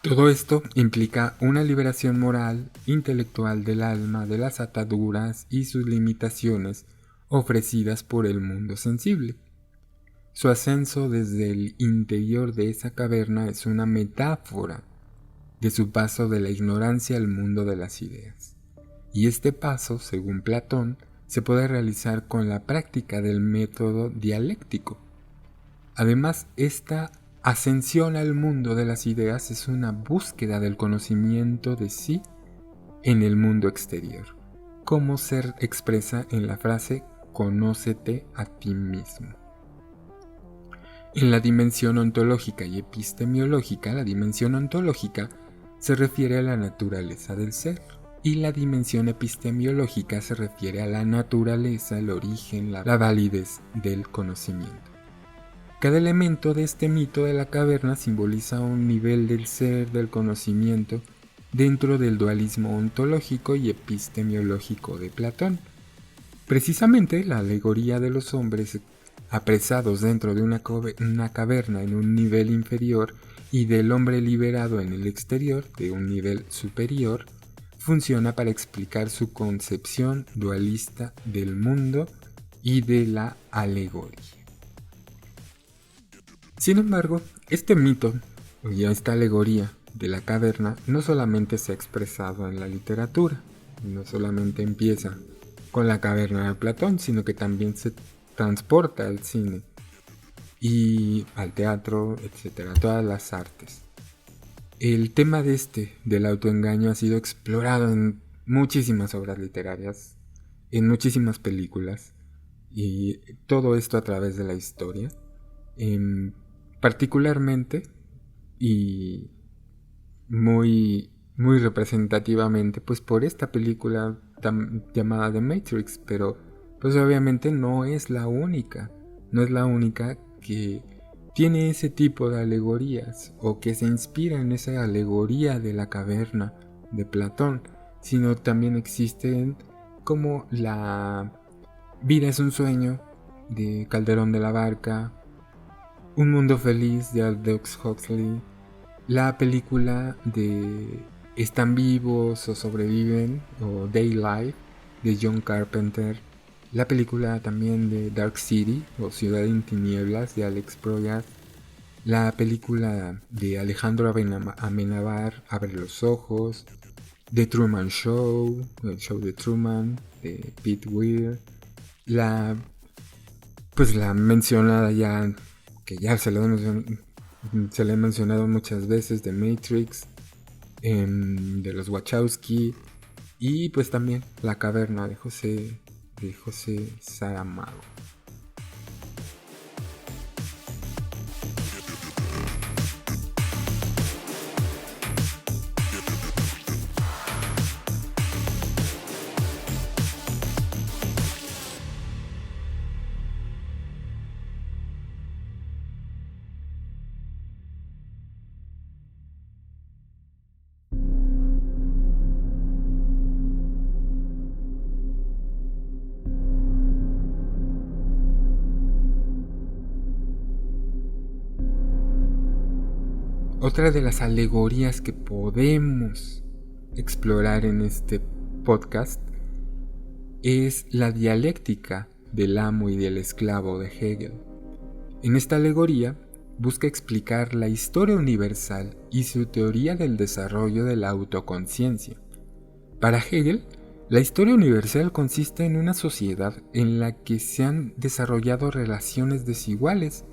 Todo esto implica una liberación moral, intelectual del alma de las ataduras y sus limitaciones ofrecidas por el mundo sensible. Su ascenso desde el interior de esa caverna es una metáfora de su paso de la ignorancia al mundo de las ideas. Y este paso, según Platón, se puede realizar con la práctica del método dialéctico. Además, esta ascensión al mundo de las ideas es una búsqueda del conocimiento de sí en el mundo exterior, como se expresa en la frase «conócete a ti mismo». En la dimensión ontológica y epistemológica, la dimensión ontológica se refiere a la naturaleza del ser, y la dimensión epistemológica se refiere a la naturaleza, el origen, la validez del conocimiento. Cada elemento de este mito de la caverna simboliza un nivel del ser, del conocimiento, dentro del dualismo ontológico y epistemológico de Platón. Precisamente la alegoría de los hombres apresados dentro de una caverna en un nivel inferior y del hombre liberado en el exterior de un nivel superior funciona para explicar su concepción dualista del mundo y de la alegoría. Sin embargo, este mito y esta alegoría de la caverna no solamente se ha expresado en la literatura, no solamente empieza con la caverna de Platón, sino que también se transporta al cine y al teatro, etcétera, todas las artes. El tema del autoengaño ha sido explorado en muchísimas obras literarias, en muchísimas películas, y todo esto a través de la historia, particularmente y muy, muy representativamente, pues por esta película llamada The Matrix, pero pues obviamente no es la única que tiene ese tipo de alegorías o que se inspira en esa alegoría de la caverna de Platón, sino también existen como La vida es un sueño de Calderón de la Barca, Un mundo feliz de Aldous Huxley, la película de Están vivos o sobreviven o Daylight de John Carpenter, la película también de Dark City o Ciudad en Tinieblas de Alex Proyas, la película de Alejandro Amenábar Abre los ojos, The Truman Show, el show de Truman de Pete Weir, la mencionada ya, que ya se le he mencionado muchas veces, de Matrix, de los Wachowski, y pues también La caverna de José Saramago. Otra de las alegorías que podemos explorar en este podcast es la dialéctica del amo y del esclavo de Hegel. En esta alegoría busca explicar la historia universal y su teoría del desarrollo de la autoconciencia. Para Hegel, la historia universal consiste en una sociedad en la que se han desarrollado relaciones desiguales,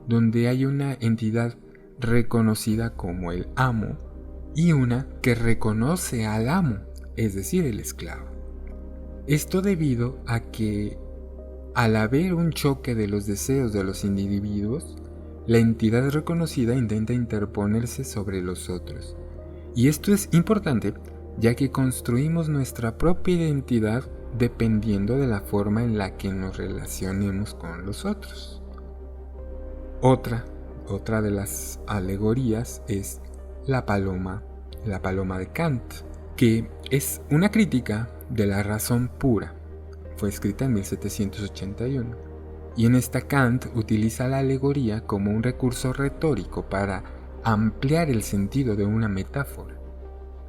donde hay una entidad reconocida como el amo y una que reconoce al amo, es decir, el esclavo. Esto debido a que, al haber un choque de los deseos de los individuos, la entidad reconocida intenta interponerse sobre los otros. Y esto es importante, ya que construimos nuestra propia identidad dependiendo de la forma en la que nos relacionemos con los otros. Otra de las alegorías es la paloma de Kant, que es una crítica de la razón pura. Fue escrita en 1781, y en esta Kant utiliza la alegoría como un recurso retórico para ampliar el sentido de una metáfora.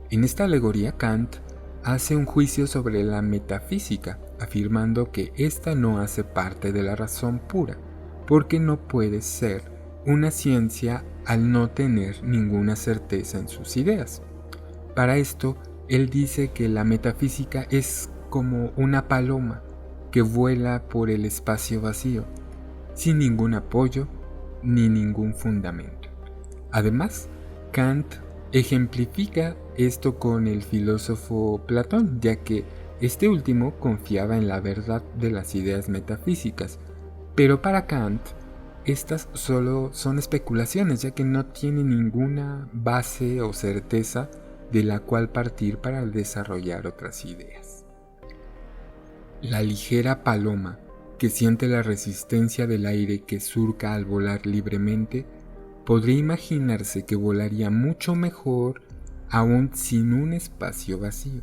En esta alegoría Kant hace un juicio sobre la metafísica, afirmando que ésta no hace parte de la razón pura, porque no puede ser una ciencia al no tener ninguna certeza en sus ideas. Para esto, él dice que la metafísica es como una paloma que vuela por el espacio vacío, sin ningún apoyo ni ningún fundamento. Además, Kant ejemplifica esto con el filósofo Platón, ya que este último confiaba en la verdad de las ideas metafísicas, pero para Kant estas solo son especulaciones, ya que no tiene ninguna base o certeza de la cual partir para desarrollar otras ideas. La ligera paloma que siente la resistencia del aire que surca al volar libremente, podría imaginarse que volaría mucho mejor aún sin un espacio vacío.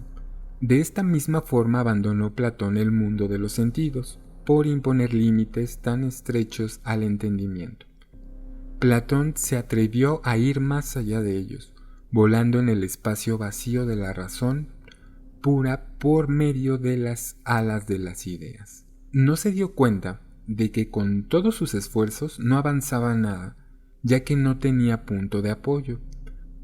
De esta misma forma abandonó Platón el mundo de los sentidos, por imponer límites tan estrechos al entendimiento. Platón se atrevió a ir más allá de ellos, volando en el espacio vacío de la razón pura por medio de las alas de las ideas. No se dio cuenta de que con todos sus esfuerzos no avanzaba nada, ya que no tenía punto de apoyo,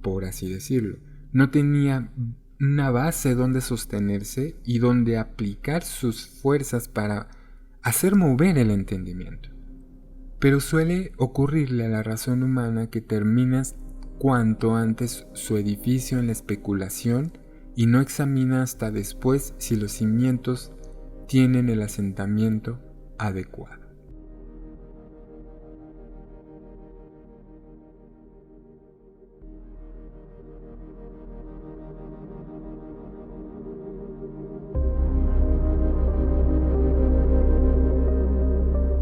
por así decirlo. No tenía una base donde sostenerse y donde aplicar sus fuerzas para hacer mover el entendimiento. Pero suele ocurrirle a la razón humana que termina cuanto antes su edificio en la especulación y no examina hasta después si los cimientos tienen el asentamiento adecuado.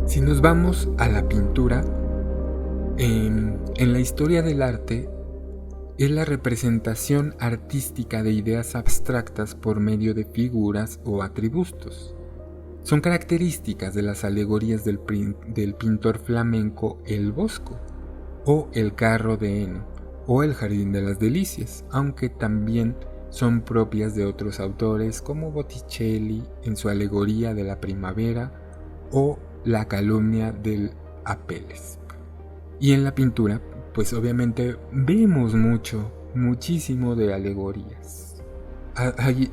Si nos vamos a la pintura, en la historia del arte es la representación artística de ideas abstractas por medio de figuras o atributos. Son características de las alegorías del pintor flamenco El Bosco, o El carro de heno, o El jardín de las delicias, aunque también son propias de otros autores como Botticelli en su alegoría de la primavera o La calumnia del Apeles. Y en la pintura, pues obviamente vemos muchísimo de alegorías. Hay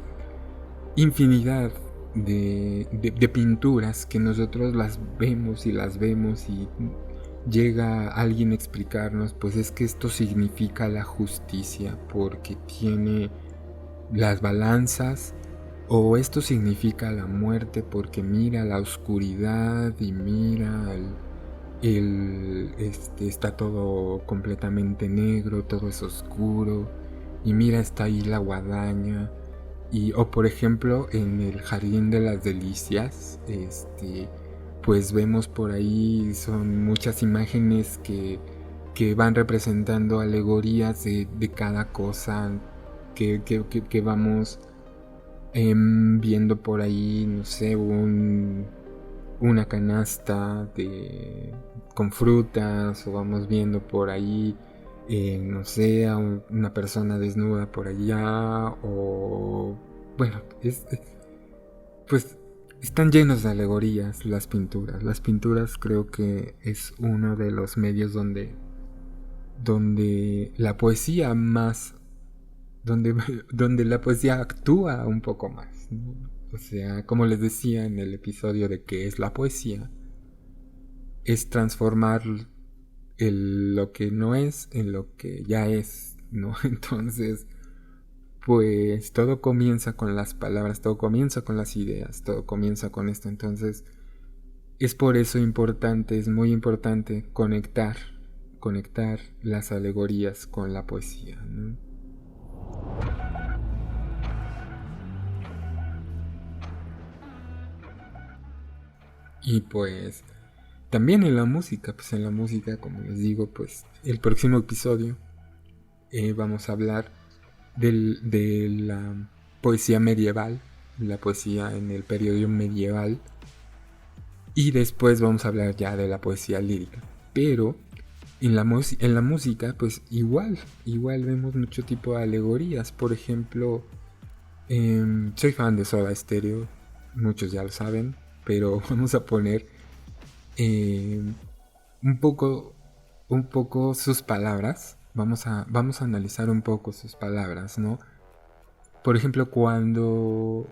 infinidad de pinturas que nosotros las vemos y llega alguien a explicarnos, pues es que esto significa la justicia porque tiene las balanzas, o esto significa la muerte porque mira la oscuridad y mira está todo completamente negro, todo es oscuro, y mira, está ahí la guadaña. O por ejemplo en el jardín de las delicias, pues vemos por ahí, son muchas imágenes que van representando alegorías de cada cosa que vamos viendo por ahí, no sé, una canasta con frutas, o vamos viendo por ahí, no sé, a una persona desnuda por allá, o bueno, pues están llenos de alegorías las pinturas. Las pinturas creo que es uno de los medios donde la poesía más donde la poesía actúa un poco más, ¿no? O sea, como les decía en el episodio de qué es la poesía, es transformar lo que no es en lo que ya es, ¿no? Entonces, pues todo comienza con las palabras, todo comienza con las ideas, todo comienza con esto. Entonces, es por eso importante, es muy importante conectar las alegorías con la poesía, ¿no? Y pues también en la música, como les digo, pues el próximo episodio vamos a hablar de la poesía medieval, la poesía en el periodo medieval, y después vamos a hablar ya de la poesía lírica. Pero en la música, pues igual vemos mucho tipo de alegorías. Por ejemplo, soy fan de Soda Stereo, muchos ya lo saben, pero vamos a poner un poco sus palabras. Vamos a analizar un poco sus palabras, ¿no? Por ejemplo, cuando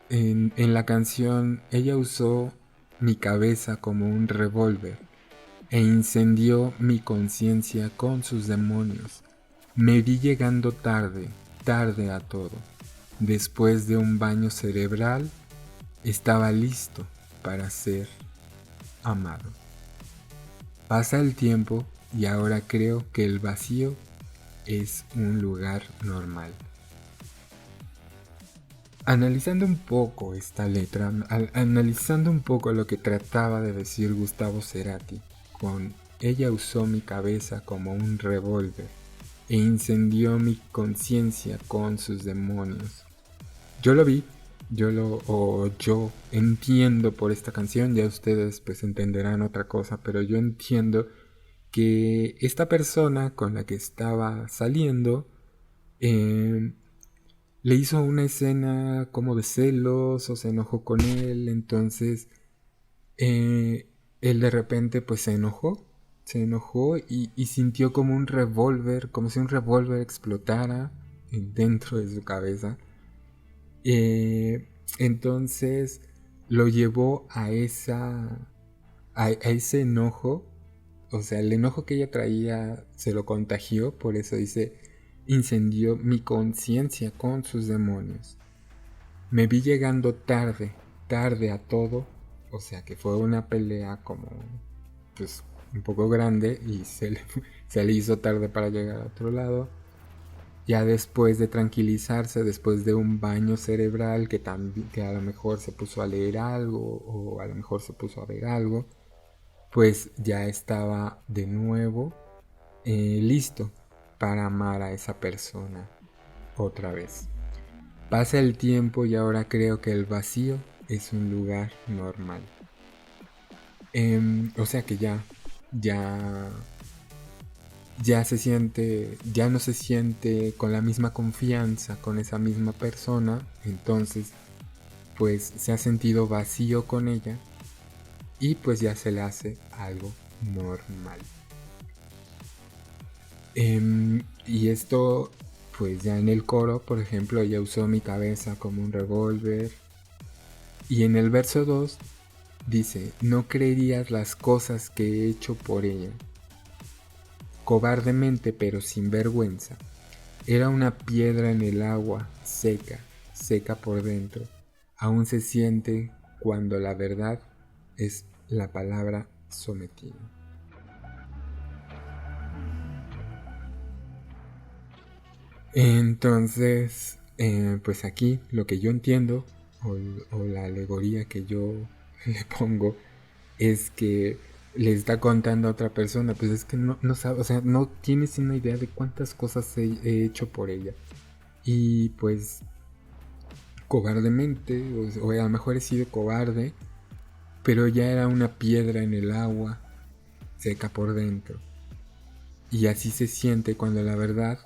en la canción ella usó mi cabeza como un revólver e incendió mi conciencia con sus demonios. Me vi llegando tarde a todo. Después de un baño cerebral, estaba listo para ser amado. Pasa el tiempo y ahora creo que el vacío es un lugar normal. Analizando un poco esta letra, analizando un poco lo que trataba de decir Gustavo Cerati con ella usó mi cabeza como un revólver e incendió mi conciencia con sus demonios. Yo entiendo por esta canción, ya ustedes pues entenderán otra cosa, pero yo entiendo que esta persona con la que estaba saliendo le hizo una escena como de celos o se enojó con él. Entonces él de repente pues se enojó y sintió como un revólver, como si un revólver explotara dentro de su cabeza. Entonces lo llevó a ese enojo, o sea, el enojo que ella traía se lo contagió, por eso dice, incendió mi conciencia con sus demonios. Me vi llegando tarde a todo, o sea que fue una pelea como, pues, un poco grande y se le hizo tarde para llegar a otro lado. Ya después de tranquilizarse, después de un baño cerebral que a lo mejor se puso a leer algo o a lo mejor se puso a ver algo, pues ya estaba de nuevo listo para amar a esa persona otra vez. Pasa el tiempo y ahora creo que el vacío es un lugar normal. O sea que ya, ya se siente, ya no se siente con la misma confianza con esa misma persona, entonces pues se ha sentido vacío con ella y pues ya se le hace algo normal. Y esto, pues ya en el coro, por ejemplo, ella usó mi cabeza como un revólver. Y en el verso 2 dice, no creerías las cosas que he hecho por ella. Cobardemente pero sin vergüenza. Era una piedra en el agua, seca por dentro. Aún se siente cuando la verdad es la palabra sometida. Entonces, pues aquí lo que yo entiendo o la alegoría que yo le pongo es que le está contando a otra persona, pues es que no sabe, o sea, no tienes una idea de cuántas cosas he hecho por ella. Y pues cobardemente, o a lo mejor he sido cobarde, pero ya era una piedra en el agua, seca por dentro. Y así se siente cuando la verdad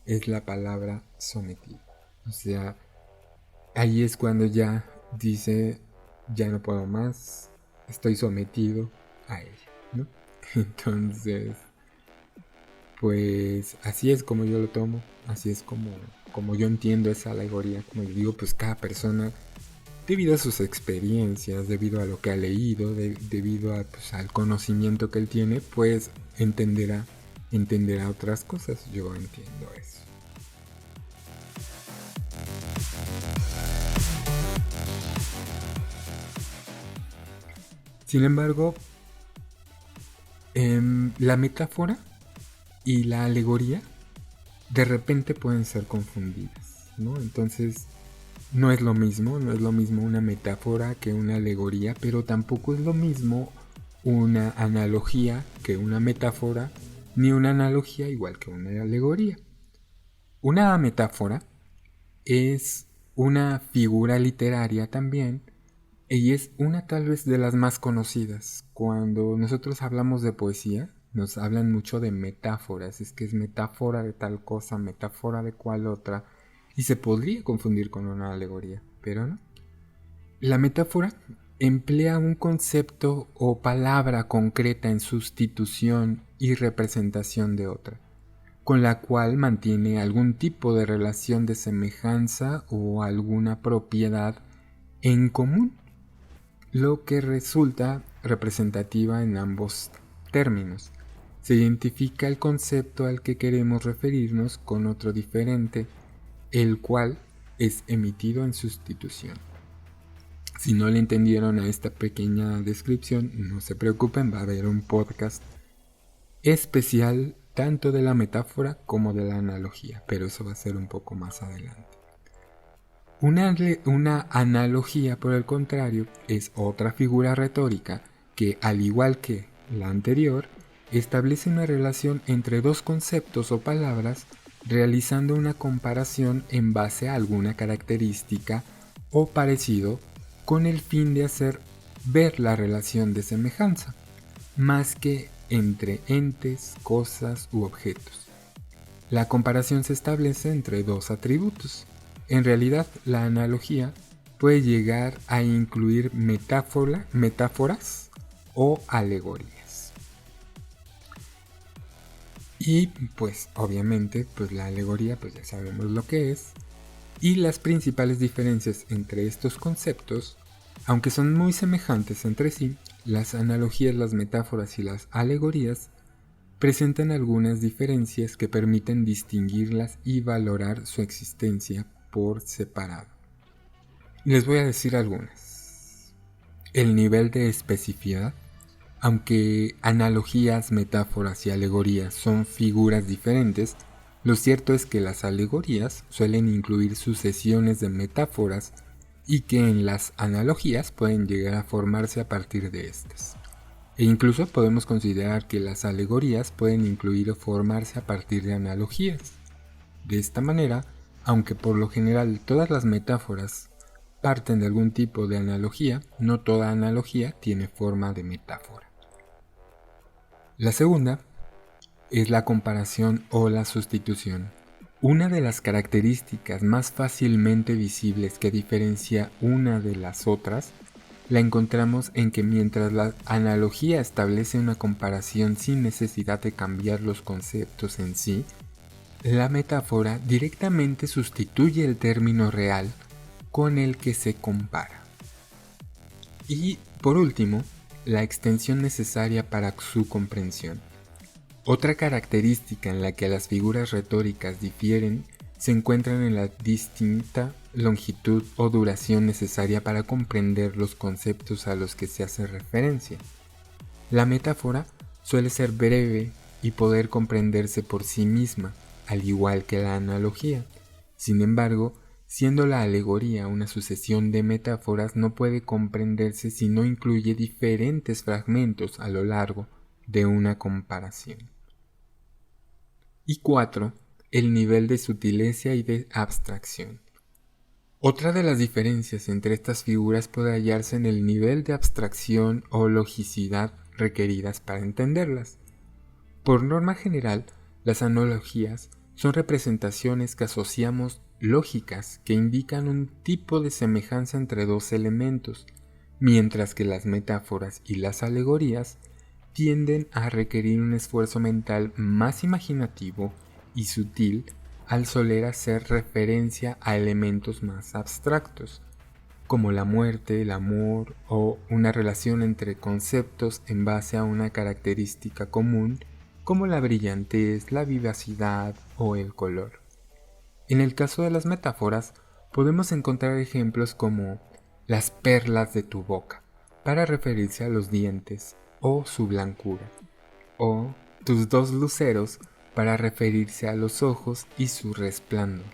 es la palabra sometida. O sea, ahí es cuando ya dice, ya no puedo más, estoy sometido a ella, ¿no? Entonces, pues así es como yo lo tomo, así es como yo entiendo esa alegoría, como yo digo, pues cada persona, debido a sus experiencias, debido a lo que ha leído, debido a, pues, al conocimiento que él tiene, pues entenderá otras cosas. Yo entiendo eso. Sin embargo, la metáfora y la alegoría de repente pueden ser confundidas, ¿no? Entonces, no es lo mismo una metáfora que una alegoría, pero tampoco es lo mismo una analogía que una metáfora, ni una analogía igual que una alegoría. Una metáfora es una figura literaria también y es una tal vez de las más conocidas. Cuando nosotros hablamos de poesía, nos hablan mucho de metáforas, es que es metáfora de tal cosa, metáfora de cual otra, y se podría confundir con una alegoría, pero no. La metáfora emplea un concepto o palabra concreta en sustitución y representación de otra, con la cual mantiene algún tipo de relación de semejanza o alguna propiedad en común, lo que resulta representativa en ambos términos. Se identifica el concepto al que queremos referirnos con otro diferente, el cual es emitido en sustitución. Si no le entendieron a esta pequeña descripción, no se preocupen, va a haber un podcast especial tanto de la metáfora como de la analogía, pero eso va a ser un poco más adelante. Una analogía, por el contrario, es otra figura retórica que, al igual que la anterior, establece una relación entre dos conceptos o palabras realizando una comparación en base a alguna característica o parecido con el fin de hacer ver la relación de semejanza, más que entre entes, cosas u objetos. La comparación se establece entre dos atributos. En realidad, la analogía puede llegar a incluir metáforas o alegorías. Y pues obviamente pues la alegoría pues ya sabemos lo que es. Y las principales diferencias entre estos conceptos Aunque son muy semejantes entre sí, las analogías, las metáforas y las alegorías presentan algunas diferencias que permiten distinguirlas y valorar su existencia por separado. Les voy a decir algunas. El nivel de especificidad. Aunque analogías, metáforas y alegorías son figuras diferentes, lo cierto es que las alegorías suelen incluir sucesiones de metáforas y que en las analogías pueden llegar a formarse a partir de estas. E incluso podemos considerar que las alegorías pueden incluir o formarse a partir de analogías. De esta manera, aunque por lo general todas las metáforas parten de algún tipo de analogía, no toda analogía tiene forma de metáfora. La segunda es la comparación o la sustitución. Una de las características más fácilmente visibles que diferencia una de las otras la encontramos en que mientras la analogía establece una comparación sin necesidad de cambiar los conceptos en sí, la metáfora directamente sustituye el término real con el que se compara. Y por último, la extensión necesaria para su comprensión. Otra característica en la que las figuras retóricas difieren se encuentran en la distinta longitud o duración necesaria para comprender los conceptos a los que se hace referencia. La metáfora suele ser breve y poder comprenderse por sí misma, al igual que la analogía. Sin embargo, siendo la alegoría una sucesión de metáforas, no puede comprenderse si no incluye diferentes fragmentos a lo largo de una comparación. Y 4. El nivel de sutileza y de abstracción. Otra de las diferencias entre estas figuras puede hallarse en el nivel de abstracción o logicidad requeridas para entenderlas. Por norma general, las analogías son representaciones que asociamos lógicas que indican un tipo de semejanza entre dos elementos, mientras que las metáforas y las alegorías tienden a requerir un esfuerzo mental más imaginativo y sutil al soler hacer referencia a elementos más abstractos, como la muerte, el amor o una relación entre conceptos en base a una característica común como la brillantez, la vivacidad o el color. En el caso de las metáforas, podemos encontrar ejemplos como las perlas de tu boca, para referirse a los dientes o su blancura, o tus dos luceros, para referirse a los ojos y su resplandor.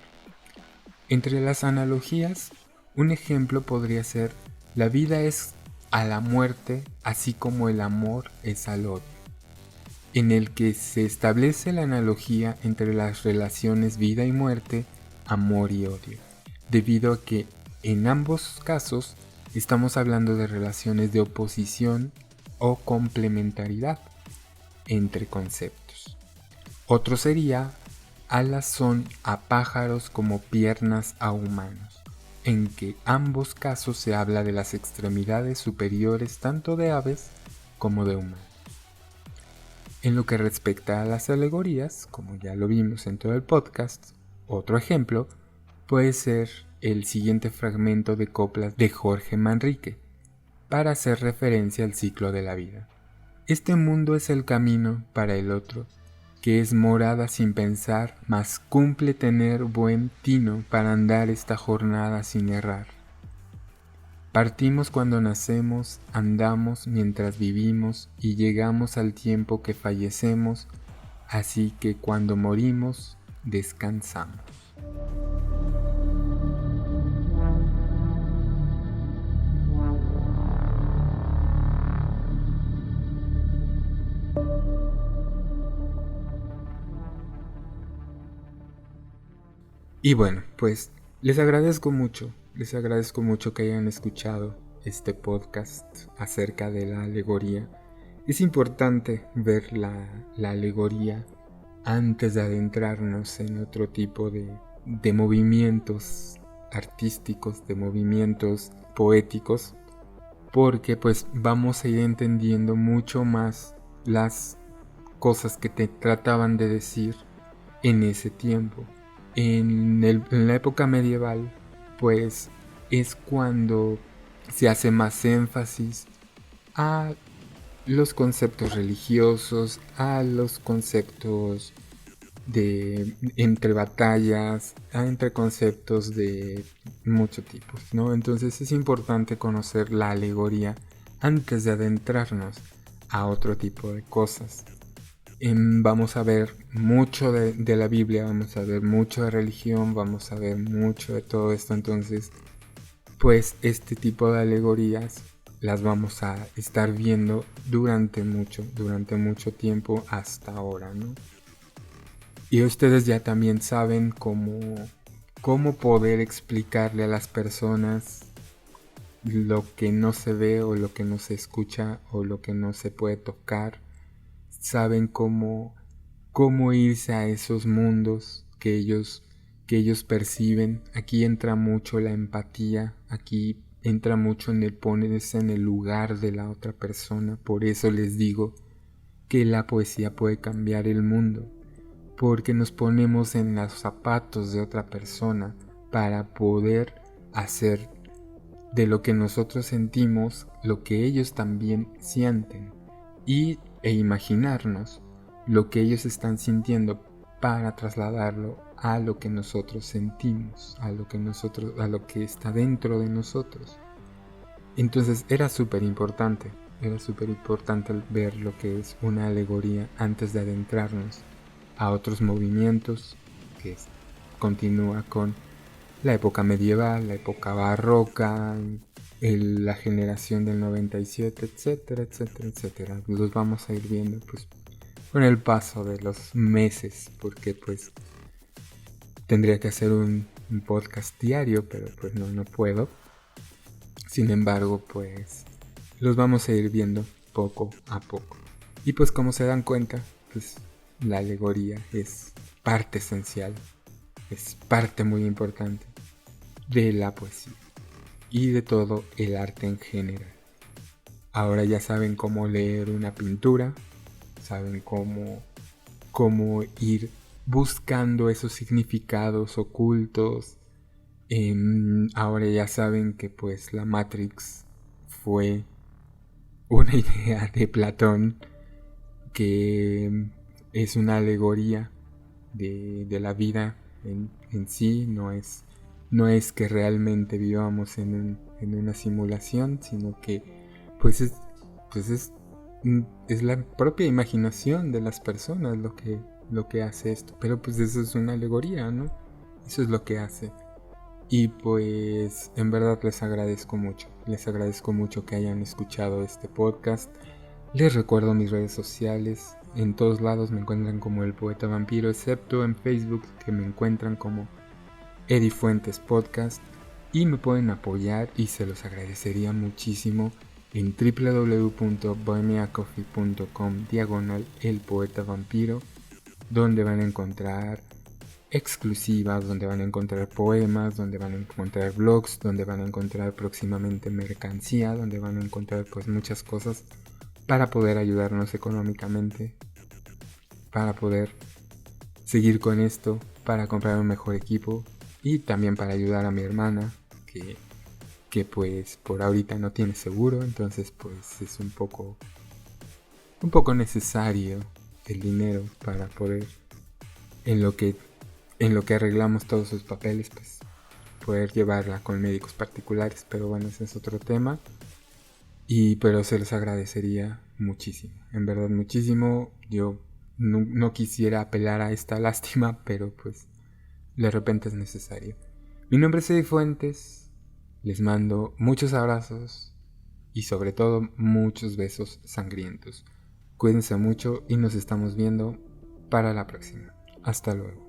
Entre las analogías, un ejemplo podría ser: la vida es a la muerte, así como el amor es al odio, en el que se establece la analogía entre las relaciones vida y muerte, amor y odio, debido a que en ambos casos estamos hablando de relaciones de oposición o complementariedad entre conceptos. Otro sería: alas son a pájaros como piernas a humanos, en que ambos casos se habla de las extremidades superiores tanto de aves como de humanos. En lo que respecta a las alegorías, como ya lo vimos en todo el podcast, otro ejemplo puede ser el siguiente fragmento de coplas de Jorge Manrique, para hacer referencia al ciclo de la vida. Este mundo es el camino para el otro, que es morada sin pensar, mas cumple tener buen tino para andar esta jornada sin errar. Partimos cuando nacemos, andamos mientras vivimos y llegamos al tiempo que fallecemos, así que cuando morimos, descansamos. Y bueno, pues les agradezco mucho que hayan escuchado este podcast acerca de la alegoría. Es importante ver la alegoría antes de adentrarnos en otro tipo de movimientos artísticos, de movimientos poéticos, porque pues vamos a ir entendiendo mucho más las cosas que te trataban de decir en ese tiempo. En la época medieval, pues es cuando se hace más énfasis a los conceptos religiosos, a los conceptos de entre batallas, entre conceptos de muchos tipos, ¿no? Entonces es importante conocer la alegoría antes de adentrarnos a otro tipo de cosas. Vamos a ver mucho de la Biblia, vamos a ver mucho de religión, vamos a ver mucho de todo esto. Entonces, pues este tipo de alegorías las vamos a estar viendo durante mucho tiempo hasta ahora, ¿no? Y ustedes ya también saben cómo poder explicarle a las personas lo que no se ve o lo que no se escucha o lo que no se puede tocar. Saben cómo irse a esos mundos que ellos perciben. Aquí entra mucho la empatía, aquí entra mucho en el ponerse en el lugar de la otra persona. Por eso les digo que la poesía puede cambiar el mundo, porque nos ponemos en los zapatos de otra persona para poder hacer de lo que nosotros sentimos lo que ellos también sienten e imaginarnos lo que ellos están sintiendo para trasladarlo a lo que nosotros sentimos, a lo que está dentro de nosotros. Entonces era súper importante ver lo que es una alegoría antes de adentrarnos a otros movimientos que continúa con la época medieval, la época barroca, la generación del 97, etcétera, etcétera, etcétera. Los vamos a ir viendo pues con el paso de los meses, porque pues tendría que hacer un podcast diario, pero pues no puedo. Sin embargo, pues los vamos a ir viendo poco a poco. Y pues como se dan cuenta, pues la alegoría es parte esencial, es parte muy importante de la poesía y de todo el arte en general. Ahora ya saben cómo leer una pintura, saben cómo ir buscando esos significados ocultos. Ahora ya saben que pues la Matrix fue una idea de Platón, que es una alegoría de la vida en sí. No es que realmente vivamos en una simulación, sino que pues es la propia imaginación de las personas lo que hace esto. Pero pues eso es una alegoría, ¿no? Eso es lo que hace. Y pues en verdad les agradezco mucho que hayan escuchado este podcast. Les recuerdo mis redes sociales. En todos lados me encuentran como El Poeta Vampiro, excepto en Facebook, que me encuentran como Eddie Fuentes Podcast. Y me pueden apoyar y se los agradecería muchísimo en www.bohemiacoffee.com/El Poeta Vampiro, donde van a encontrar exclusivas, donde van a encontrar poemas, donde van a encontrar blogs, donde van a encontrar próximamente mercancía, donde van a encontrar pues muchas cosas para poder ayudarnos económicamente, para poder seguir con esto, para comprar un mejor equipo y también para ayudar a mi hermana que pues por ahorita no tiene seguro. Entonces pues es un poco necesario el dinero para poder en lo que arreglamos todos sus papeles, pues poder llevarla con médicos particulares. Pero bueno, ese es otro tema. Pero se los agradecería muchísimo, en verdad muchísimo. Yo no quisiera apelar a esta lástima, pero pues de repente es necesario. Mi nombre es Eddie Fuentes, les mando muchos abrazos y sobre todo muchos besos sangrientos. Cuídense mucho y nos estamos viendo para la próxima. Hasta luego.